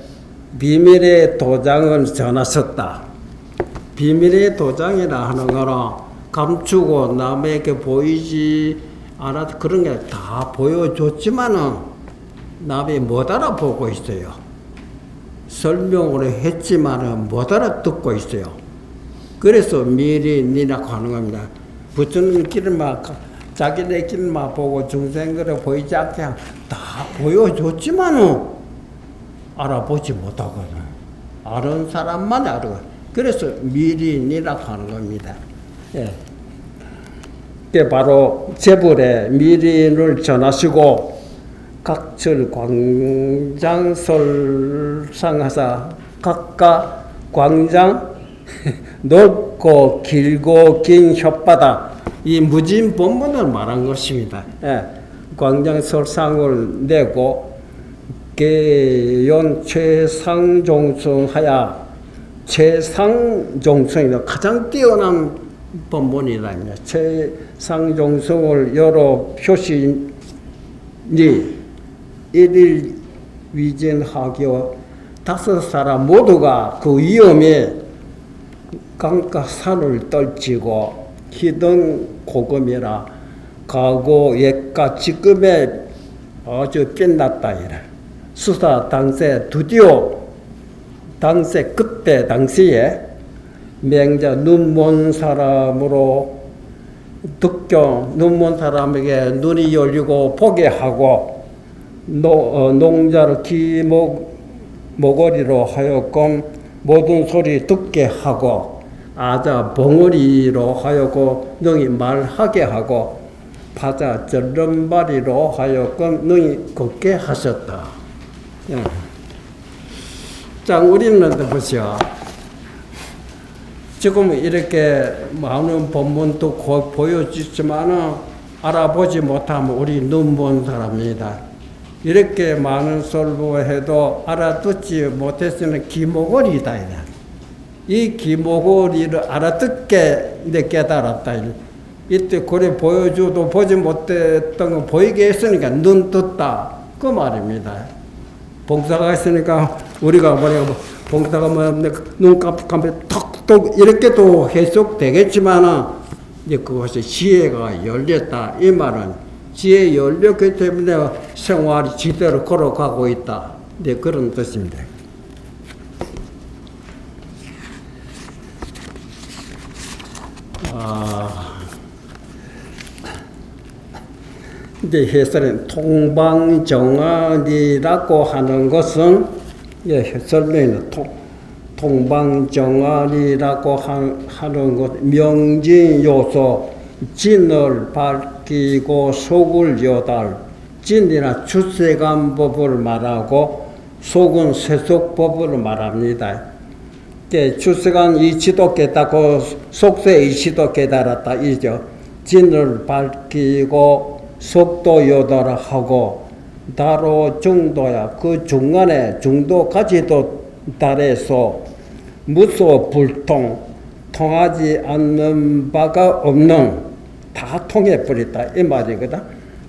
비밀의 도장을 전하셨다. 비밀의 도장이라 하는 거는 감추고 남에게 보이지 않아도 그런 게 다 보여줬지만은 남이 못 알아보고 있어요. 설명을 했지만은 못 알아듣고 있어요. 그래서 미리니라고 하는 겁니다. 부처님끼리만 자기네끼리만 보고 중생들을 보이지 않게 다 보여줬지만은 알아보지 못하거든. 아는 사람만 알아. 그래서 미리니라고 하는 겁니다. 예. 그게 바로 재불의 미리를 전하시고 각철 광장설상하사 각각 광장 넓고 길고 긴 혓바닥 이 무진 본문을 말한 것입니다. 예. 광장설상을 내고 개연 최상종성하야 최상종성이 가장 뛰어난 본문이랍니다. 최상종성을 여러 표시니 일일 위진하기와 5사람 모두가 그 위험에 강가산을 떨치고 희등 고금이라 과거 옛과 지금에 아주 빛났다 이래. 수사 당세 드디어 당세 그때 당시에 맹자 눈먼 사람으로 득경 눈먼 사람에게 눈이 열리고 보게 하고 농자를 귀머거리로 하여금 모든 소리 듣게 하고 아자 벙어리로 하여금 능히 말하게 하고 바자 절름발이로 하여금 능히 걷게 하셨다. 자, 우리는 보시오. 지금 이렇게 많은 본문도 보여주지만은 알아보지 못하면 우리 눈먼 사람입니다. 이렇게 많은 설보해도 알아듣지 못했으면 기모거리다. 이 기모거리를 알아듣게 내 깨달았다. 이때 그래 보여줘도 보지 못했던 거 보이게 했으니까 눈 떴다. 그 말입니다. 봉사가 있으니까 우리가 뭐냐고 봉사가 뭐 눈 깜빡하면 턱 또 이렇게도 해석되겠지만은 이제 그것이 지혜가 열렸다. 이 말은 지혜 열렸기 때문에 생활이 지대로 걸어가고 있다. 네, 그런 뜻입니다. 이제 해설은 통방정안이라고 하는 것은 설명은 통방정안이라고 하는 것 명진요소 진을 밝히고 속을 여달 진이나 출세관법을 말하고 속은 세속법을 말합니다. 출세관 이치도 깨닫고 속세 이치도 깨달았다 이죠. 진을 밝히고 속도 여달하고 다로 중도야 그 중간에 중도까지도 달해서 무소 불통 통하지 않는 바가 없는 다 통해버렸다 이 말이거든.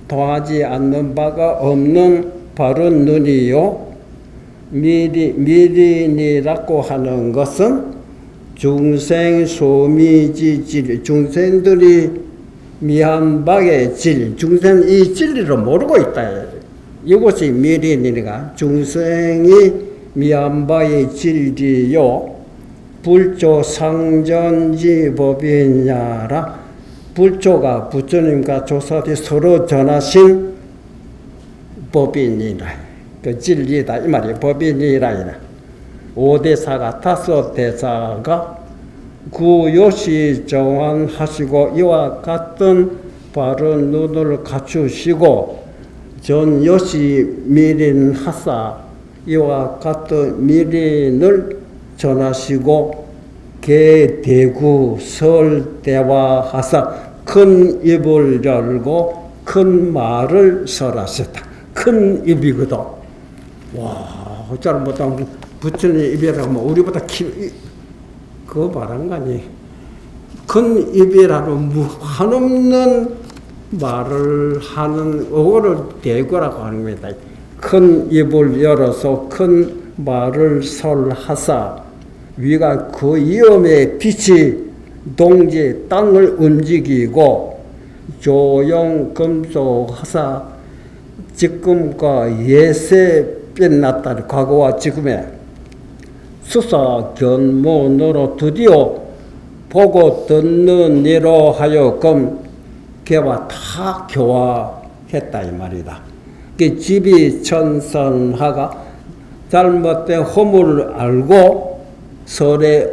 통하지 않는 바가 없는 바른 눈이요. 미린이라고 하는 것은 중생소미지질 중생들이 미한박의 질 중생 이 진리를 모르고 있다. 이것이 미린이니까 중생이 미한박의 진리요. 불조 상전지 법이냐라. 불조가 부처님과 조사들이 서로 전하신 법이니라. 그 진리다 이 말이에요. 법이니라. 5대사가 5대사가 구요시 정환하시고 이와 같은 바른 눈을 갖추시고 전요시 미린하사 이와 같은 미린을 전하시고 개대구 설대화하사 큰 입을 열고 큰 말을 설하셨다. 큰 입이거든. 와, 잘못하면 부처님 입이라면 우리보다 그거 말한 거 아니. 큰 입이라는 한없는 말을 하는 어거를 대거라고 하는 겁니다. 큰 입을 열어서 큰 말을 설하사 위가 그 위엄의 빛이 동지 땅을 움직이고 조용금속하사 지금과 예세 빛났다. 과거와 지금의 수사 견문으로 드디어 보고 듣는 이로 하여금 걔와 다 교화했다 이 말이다. 그 집이 천선하가 잘못된 허물을 알고 설에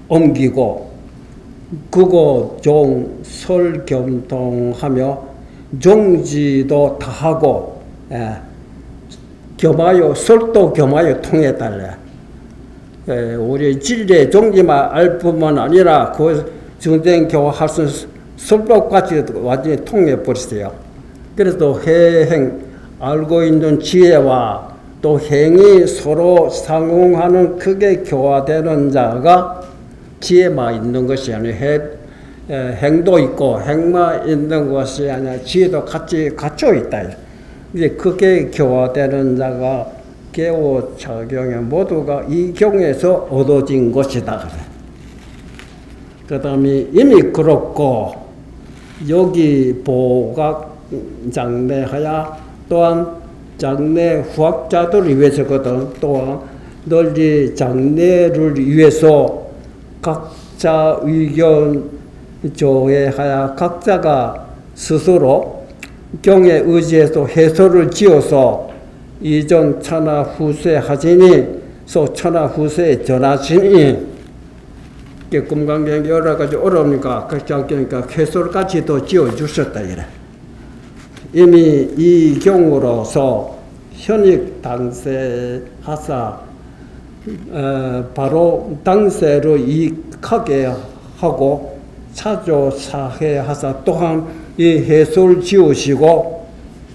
옮기고 그거 종 설겸통하며 종지도 다하고 겸하여 설도 겸하여 통했달래. 우리 진리의 종지만 알 뿐만 아니라 그 중생 교화할 수 있는 설법까지 완전히 통해버렸어요. 그래서 해행 알고 있는 지혜와 또 행이 서로 상응하는 크게 교화되는 자가 지혜만 있는 것이 아니라 행도 있고 행만 있는 것이 아니라 지혜도 같이 갖춰 있다. 이제 크게 교화되는 자가 개오 차경에 모두가 이 경에서 얻어진 것이다. 그래. 그 다음에 이미 그렇고 여기 보각 장래하야 또한 장래 후학자들을 위해서거든. 또한 널리 장래를 위해서 각자 의견 조회하야 각자가 스스로 경에 의지해서 해설을 지어서 이전 천하 후세 하시니 소 천하 후세에 전하시니 금강경 여러 가지 어려우니까 그렇지 않으니까 해설까지도 지어주셨다 이래. 이미 이 경으로서 현익 당세 하사 바로 당세로 이익하게 하고 차조 사해 하사 또한 이 해설 지으시고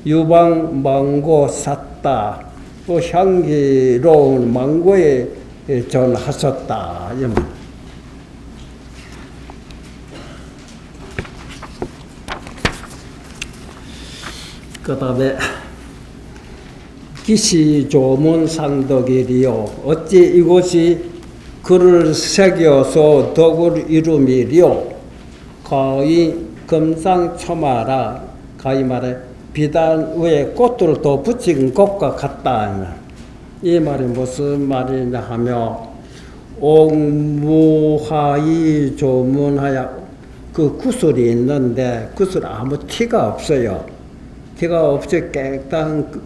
유방 망고 샀다 또 향기로운 망고에 전하셨다. 그 다음에 기시조문 상덕이리요 어찌 이곳이 그 글을 새겨서 덕을 이루미려 거의 금상첨화라 가히 말해 비단 위에 꽃들을 더 붙인 것과 같다. 이 말이 무슨 말이냐 하며 옥무하이 조문하여 그 구슬이 있는데 구슬 아무 티가 없어요. 티가 없이 깨끗한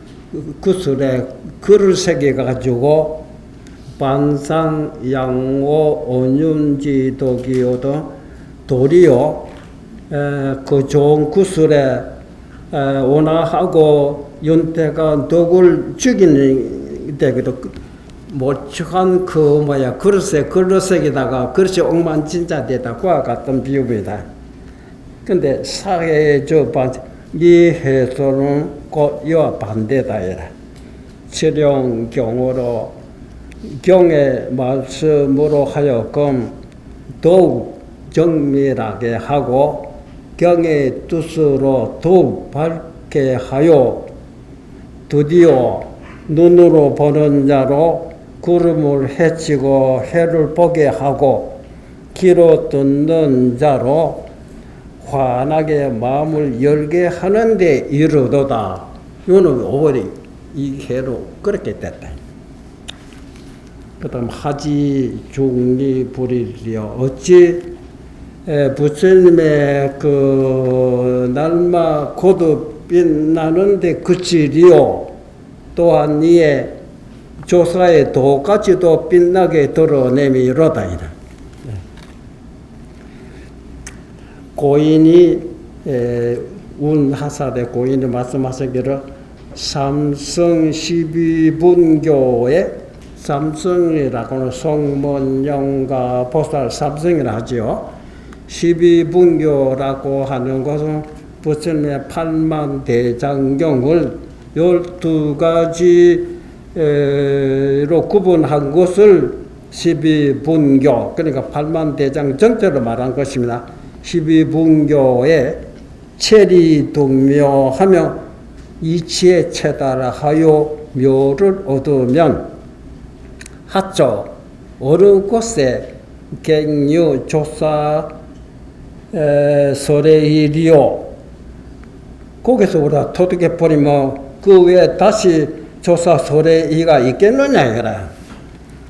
구슬에 글을 새겨가지고 반상 양오 온윤지 독이오도 도리요 그 좋은 구슬에 온화하고 윤태가 독을 죽이는 데도 모측한 그릇에다가 그릇이 엉망진창되다 그와 같은 비유입니다. 근데 사회의 이 해설은 곧 이와 반대다. 칠용 경으로 경의 말씀으로 하여금 더욱 정밀하게 하고 경의 뜻으로 더욱 밝게 하여 드디어 눈으로 보는 자로 구름을 헤치고 해를 보게 하고 귀로 듣는 자로 환하게 마음을 열게 하는데 이르도다. 이거는 오히려 이 해로 그렇게 됐다. 그 다음 하지 중리 불이리여 어찌 부처님의 그 날마 고도 빛나는데 그치리요 또한 이의 조사의 도까지도 빛나게 드러내미로다. 고인이 운하사대 고인이 말씀하시기를 삼성 12분교의 삼성이라고는 송문영가 보살 삼성이라 하죠. 12분교라고 하는 것은 부처님의 8만 대장경을 12가지로 구분한 것을 12분교, 그러니까 8만 대장 전체로 말한 것입니다. 12분교에 체리동묘하며 이치에 체달하여 묘를 얻으면 하초 어느 곳에 갱유 조사 소래이리요 거기서 우리가 토득해 버리면 그 외에 다시 조사 소래이가 있겠느냐 이거라.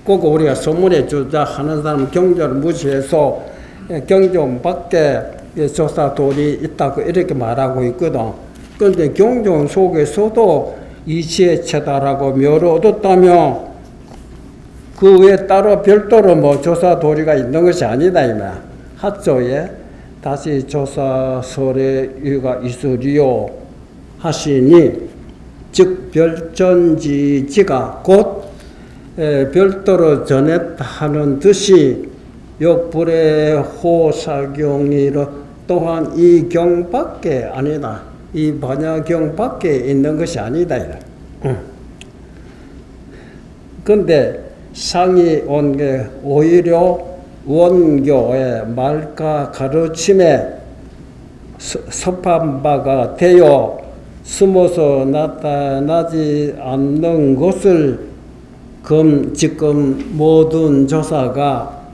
그거 우리가 소문에 주자 하는 사람 경전을 무시해서 경전 밖에 조사 돌이 있다고 이렇게 말하고 있거든. 그런데 경전 속에서도 이치에 체달하고 묘를 얻었다면 그 외에 따로 별도로 뭐 조사 도리가 있는 것이 아니다 이말. 하초에 다시 조사 소래유가 있으리요 하시니 즉 별전지지가 곧 별도로 전했다 하는 듯이 역불의 호사경이로 또한 이 경밖에 아니다. 이 반야경밖에 있는 것이 아니다. 그런데 상이 온 게 오히려 원교의 말과 가르침에 섭한 바가 되어 숨어서 나타나지 않는 것을 지금 모든 조사가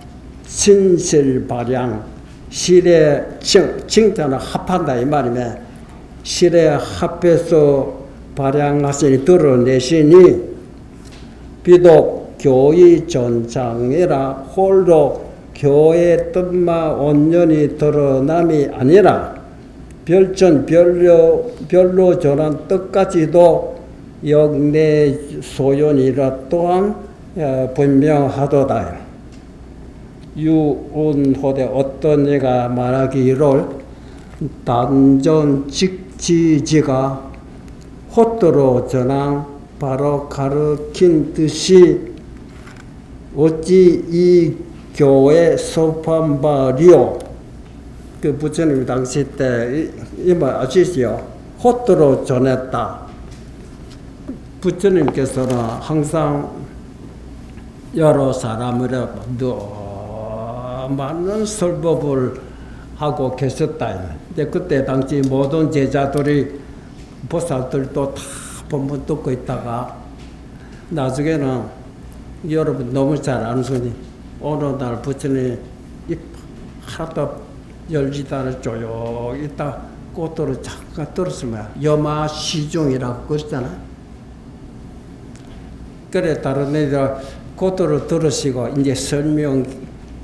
신실발양 실에 칭찬을 합한다 이 말이면 실에 합해서 발양하시니 드러내시니 비록 교의 전장이라 홀로 교의 뜻만 온전히 드러남이 아니라 별로 전한 뜻까지도 역내 소연이라 또한 분명하도다. 유운호대 어떤 이가 말하기를 단전 직지지가 헛도로 전한 바로 가르친 뜻이 어찌 이 교회 소판바리오 그 부처님 당시 때 이 말 아시죠? 헛도로 전했다. 부처님께서는 항상 여러 사람을 많은 설법을 하고 계셨다. 근데 그때 당시 모든 제자들이 보살들도 다 본문 듣고 있다가 나중에는 여러분 너무 잘 아는 소리 어느 날 부처님 입 하나도 열지도 않을 조용히 있다 꽃도로 잠깐 들었으면 여마시종이라고 그랬잖아. 그래 다른 애들 꽃도로 들으시고 이제 설명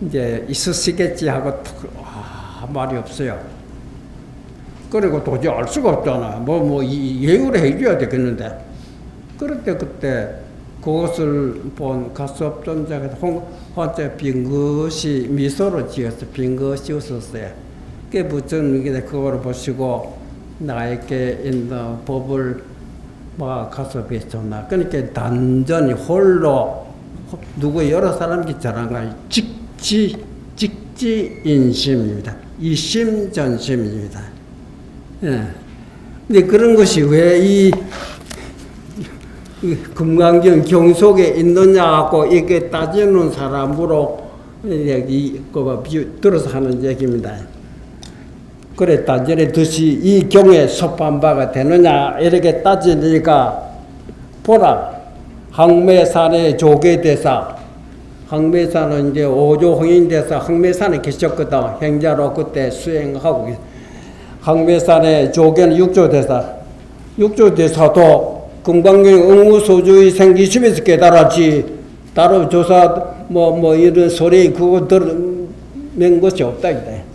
이제 있으시겠지 하고 말이 없어요. 그리고 도저히 알 수가 없잖아. 예우를 해줘야 되겠는데. 그럴 때 그때 그것을 본 가수업존자가 혼자 빙긋이 미소를 지어서 빙긋이 웃었어요. 그 부처님이 그거를 보시고 나에게 있는 법을 가수업이 줬나. 그러니까 단전히 홀로 누구 여러 사람이 전한 거 직지인심입니다. 이심전심입니다. 예. 근데 그런 것이 왜 이 금강경 경속에 있느냐 하고 이게 따지는 사람으로 들어서 하는 얘기입니다. 그래 따지는 듯이 이 경에 속한 바가 되느냐 이렇게 따지니까 보라 항매산의 조계대사 항매산은 이제 오조홍인대사 항매산에 계셨거든. 행자로 그때 수행하고 항매산의 조계는 육조대사도 금강경 응무소주의 생기심에서 깨달았지 따로 조사 이런 소리 그거 들은 것이 없다 이래.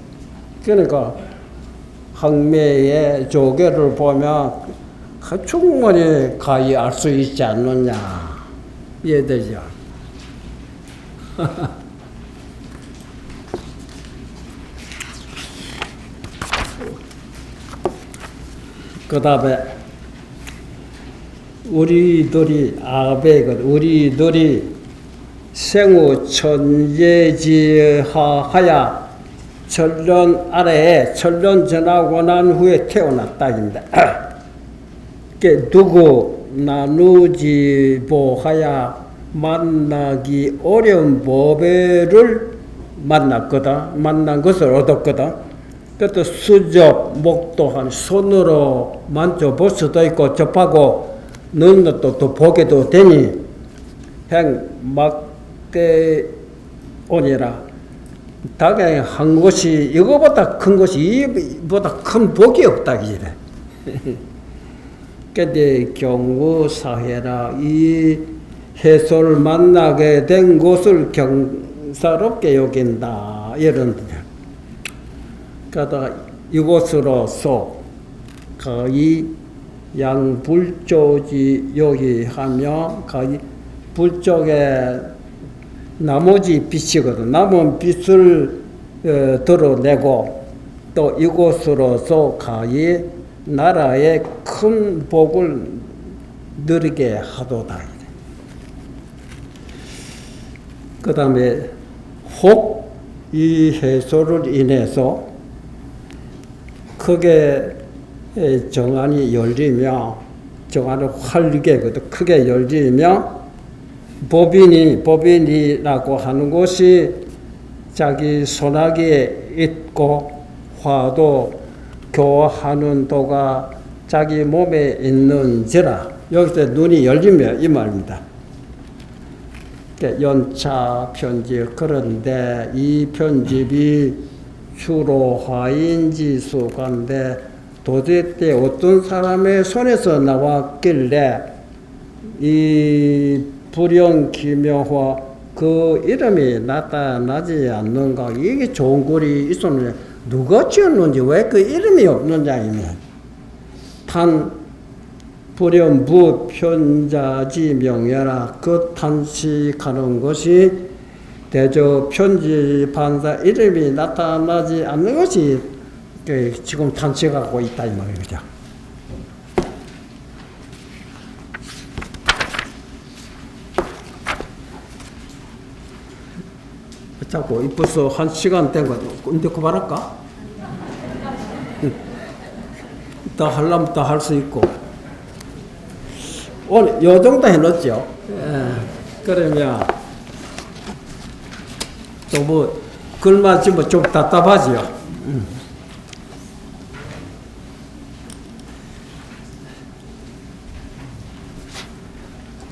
그러니까 항매의 조계를 보면 충분히 가히 알 수 있지 않느냐 이해되죠. 그 다음에 우리들이 생후 천재지하야 천년 아래에 천년 지나고 난 후에 태어났다입니다. 누구 나누지 보하야 만나기 어려운 법을 만난 것을 얻었거든. 그것도 수접, 목도한 손으로 만져볼 수도 있고 접하고 넣는 것도 보게도 되니 막대 오니라. 당연히 한 것이 이거보다 큰 것이 이보다 큰 복이 없다 이래. 근데 경우사해라 이 해소를 만나게 된 것을 경사롭게 여긴다 이런. 그러다가 이곳으로서 거의 양불조지 여기 하며 거의 불쪽에 나머지 빛이거든. 남은 빛을 드러내고 또 이곳으로서 거의 나라의 큰 복을 누리게 하도다. 그 다음에 혹 이 해소를 인해서 크게 정안이 열리며 정안을 활게 크게 열리며 법인이라고 하는 것이 자기 손아귀에 있고 화도 교하는 도가 자기 몸에 있는지라. 여기서 눈이 열리며 이 말입니다. 연차 편집. 그런데 이 편집이 주로 화인지수관데 도대 때 어떤 사람의 손에서 나왔길래 이 불영기명화 그 이름이 나타나지 않는가. 이게 좋은 글이 있었는데 누가 지었는지 왜 그 이름이 없느냐면 탄 불연부 편자지 명예라. 그 탄식하는 것이 대저 편집판사 이름이 나타나지 않는 것이 지금 탄식하고 있다 이 말이죠. 자꾸 벌써 1시간 된 거 근데 그만할까? 더 하려면 더 할 수 있고 오늘 요 정도 해놓죠. 그러면 또 글만 지면 좀 답답하지요.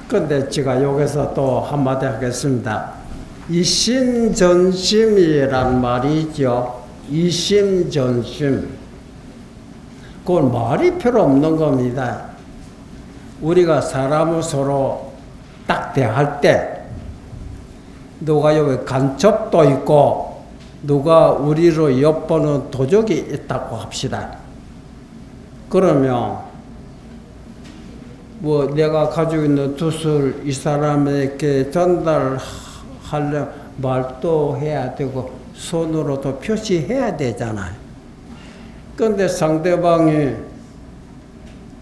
근데 제가 여기서 또 한마디 하겠습니다. 이심전심이란 말이죠. 이심전심. 그건 말이 필요 없는 겁니다. 우리가 사람을 서로 딱 대할 때 누가 여기 간첩도 있고 누가 우리로 엿보는 도적이 있다고 합시다. 그러면 뭐 내가 가지고 있는 붓을 이 사람에게 전달하려 말도 해야 되고 손으로도 표시해야 되잖아요. 그런데 상대방이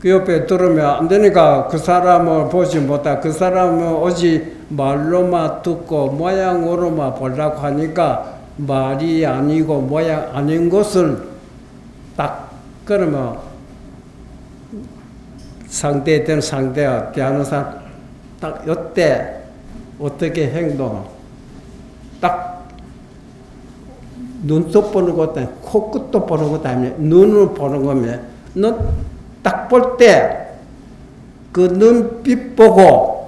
그 옆에 들으면 안 되니까 그 사람을 보지 못하. 그 사람은 오직 말로만 듣고 모양으로만 보려고 하니까 말이 아니고 모양 아닌 것을 딱 그러면 상대된 상대와 대하는 사람 딱 이때 어떻게 행동 딱 눈썹 보는 것도 아니고 코끝도 보는 것도 아니고 눈을 보는 거면 눈 딱 볼 때 그 눈빛 보고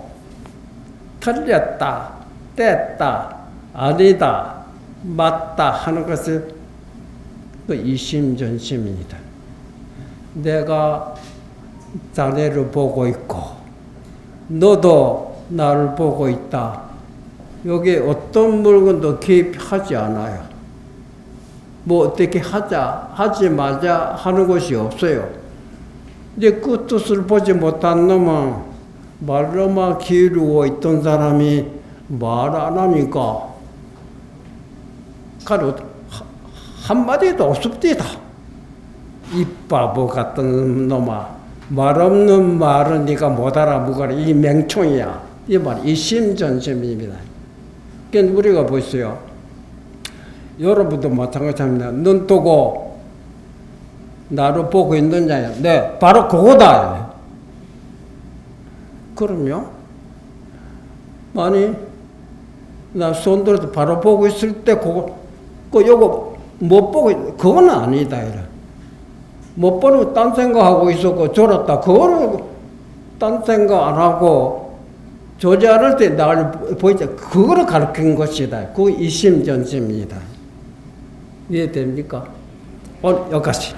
틀렸다, 뗐다, 아니다, 맞다 하는 것을 그 이심전심입니다. 내가 자네를 보고 있고 너도 나를 보고 있다. 여기 어떤 물건도 개입하지 않아요. 뭐 어떻게 하지 마자 하는 것이 없어요. 근데 그 뜻을 보지 못한 놈은 말로만 기르고 있던 사람이 말 안 하니까 가로 한마디도 없습니다. 이 바보 같은 놈아. 말 없는 말은 네가 못 알아먹어라. 이 맹총이야. 이 말 이심전심입니다. 그러니까 우리가 보세요. 여러분도 마찬가지입니다. 눈 뜨고 나를 보고 있느냐? 네, 바로 그거다. 그럼요? 아니, 나 손 들어도 바로 보고 있을 때 그거 요거 못 보고 그건 아니다. 이래. 못 보는 딴 생각하고 있었고 졸았다. 그거는 딴 생각 안 하고 조지 않을 때 나를 보이자. 그거를 가르친 것이다. 그 이심전심입니다. 이해됩니까? 오늘 여기까지.